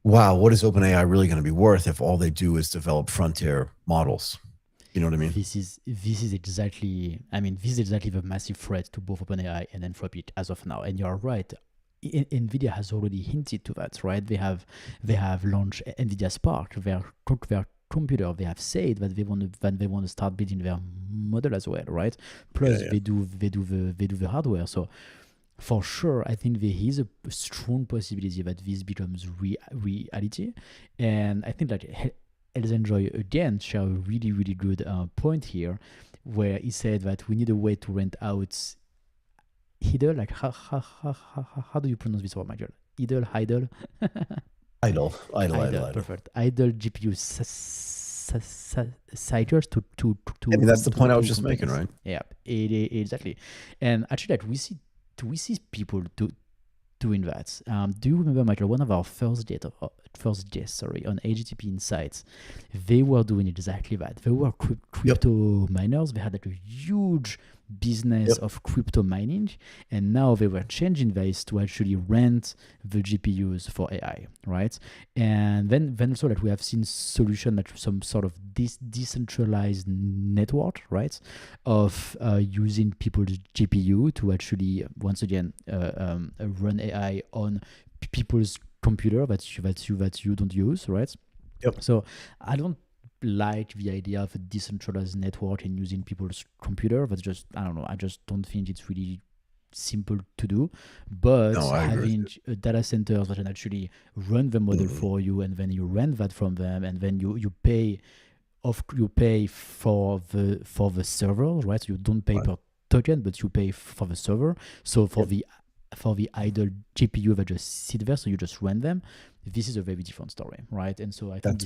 wow, what is OpenAI really going to be worth if all they do is develop frontier models? You know what I mean? This is exactly, I mean, this is exactly the massive threat to both OpenAI and Anthropic as of now. And you're right. Nvidia has already hinted to that, right? They have launched Nvidia Spark, their computer. They have said that they want to start building their model as well, right? Plus they do the hardware. So for sure, I think there is a strong possibility that this becomes reality. And I think that Elsenjoy again share a really good point here, where he said that we need a way to rent out idle, like how do you pronounce this word, Michael? Idle. Idle. Perfect. Idle GPU cycles to I mean, that's the point I was to just making, companies. right? Yeah, exactly. And actually, like we see people doing that. Do you remember, Michael? One of our first guests, on AGTP Insights, they were doing exactly that. They were crypto miners. They had like a huge business of crypto mining, and now they were changing this to actually rent the GPUs for AI, right? And then also like we have seen solution like some sort of decentralized network, right, of using people's GPU to actually once again run AI on people's computer that you don't use, right? Yep. So I don't like the idea of a decentralized network and using people's computer. That's just, I don't know. I just don't think it's really simple to do. But No, having a data centers that can actually run the model for you, and then you rent that from them, and then you pay for the server, right? So you don't pay per token, but you pay for the server. So for the idle GPU that just sit there, so you just rent them. This is a very different story, right? And so I think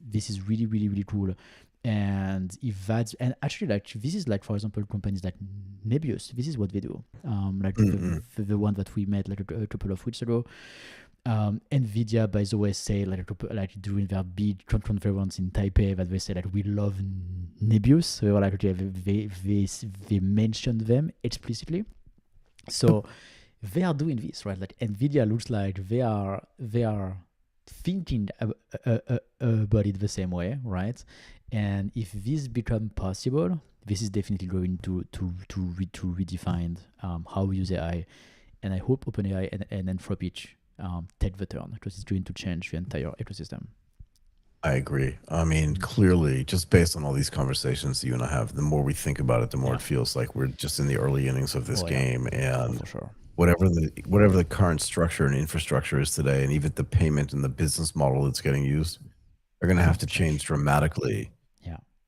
this is really cool. And if that's, and actually like this is like, for example, companies like Nebius, this is what they do. Like the one that we met like a couple of weeks ago. Nvidia, by the way, say like during their big conference in Taipei that they say that we love Nebius. So they were like, okay, they mentioned them explicitly. So they are doing this, right? Like Nvidia looks like they are thinking about it the same way, right? And if this become possible, this is definitely going to redefine how we use AI. And I hope OpenAI and Anthropic take the turn, because it's going to change the entire ecosystem. I agree. I mean, clearly, just based on all these conversations you and I have, the more we think about it, the more it feels like we're just in the early innings of this game. And for sure. whatever the current structure and infrastructure is today, and even the payment and the business model that's getting used, are going to have to change dramatically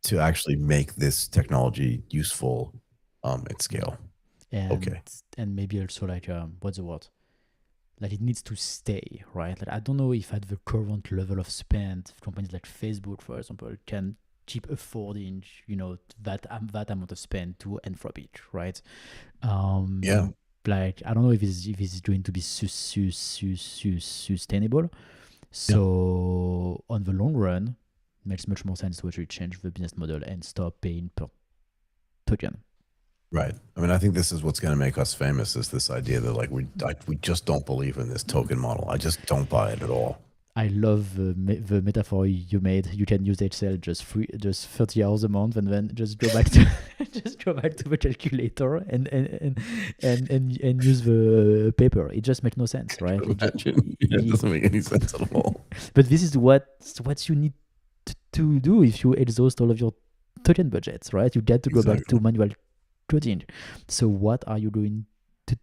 to actually make this technology useful at scale. And maybe also like what's the word? Like it needs to stay, right? Like I don't know if at the current level of spend, companies like Facebook, for example, can keep affording, that amount of spend to Anthropic, right? Like I don't know if it's going to be sustainable. So on the long run, it makes much more sense to actually change the business model and stop paying per token. Right. I mean, I think this is what's going to make us famous, is this idea that like we just don't believe in this token model. I just don't buy it at all. I love the metaphor you made. You can use Excel just 30 hours a month, and then just go back to the calculator and use the paper. It just makes no sense, right? It doesn't make any sense at all. But this is what you need to do if you exhaust all of your token budgets, right? You get to go back to manual coding. So what are you going to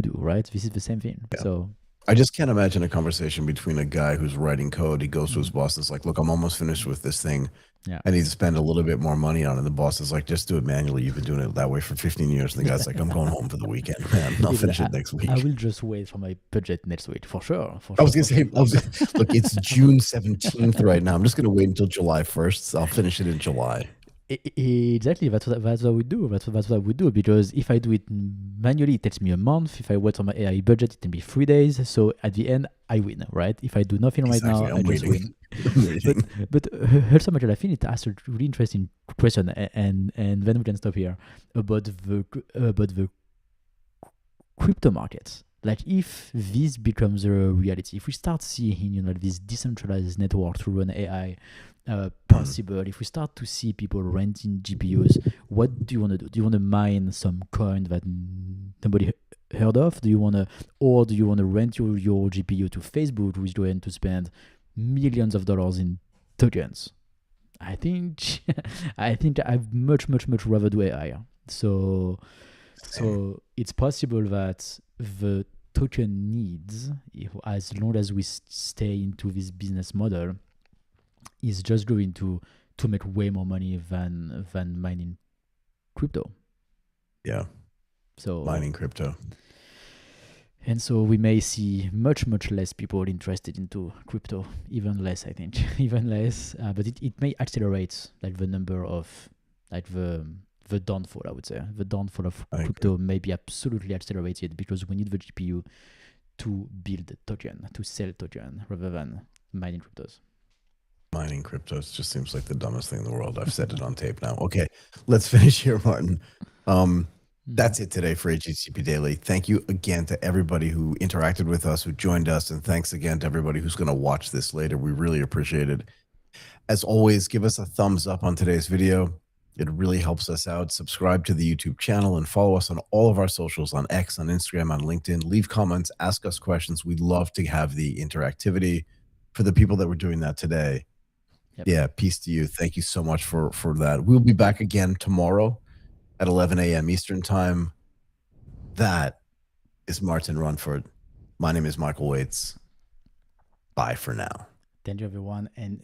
do, right? This is the same thing. So I just can't imagine a conversation between a guy who's writing code. He goes to his boss and is like, look, I'm almost finished with this thing. Yeah. I need to spend a little bit more money on it. The boss is like, just do it manually. You've been doing it that way for 15 years. And the guy's like, I'm going home for the weekend, man. I'll finish it next week. I will just wait for my budget next week, for sure. I was going to say, look, it's June 17th right now. I'm just going to wait until July 1st. So I'll finish it in July. Exactly, that's what I would do. That's what I would do, because if I do it manually, it takes me a month. If I wait on my AI budget, it can be 3 days. So at the end, I win, right? If I do nothing right now, I just win. But also, Michael, I think it asks a really interesting question, and then we can stop here about the crypto markets. Like, if this becomes a reality, if we start seeing, this decentralized network through an AI possible, if we start to see people renting GPUs, what do you want to do? Do you want to mine some coin that nobody heard of? Do you want to rent your GPU to Facebook, who is going to spend millions of dollars in tokens? I think I'd much rather do AI. So it's possible that the token needs, as long as we stay into this business model, is just going to make way more money than mining crypto. Yeah. So mining crypto. And so we may see much less people interested into crypto, even less, I think, even less. But it may accelerate, like, the number of, like, the downfall, I would say. The downfall of crypto may be absolutely accelerated, because we need the GPU to build token, to sell token, rather than mining cryptos. Mining cryptos just seems like the dumbest thing in the world. I've said it on tape now. Okay, let's finish here, Martin. That's it today for AGTP Daily. Thank you again to everybody who interacted with us, who joined us, and thanks again to everybody who's going to watch this later. We really appreciate it. As always, give us a thumbs up on today's video. It really helps us out. Subscribe to the YouTube channel and follow us on all of our socials, on X, on Instagram, on LinkedIn. Leave comments, ask us questions. We'd love to have the interactivity. For the people that were doing that today, yeah, peace to you. Thank you so much for that. We'll be back again tomorrow at 11 a.m. Eastern time. That is Martin Runford. My name is Michael Waits. Bye for now. Thank you, everyone. And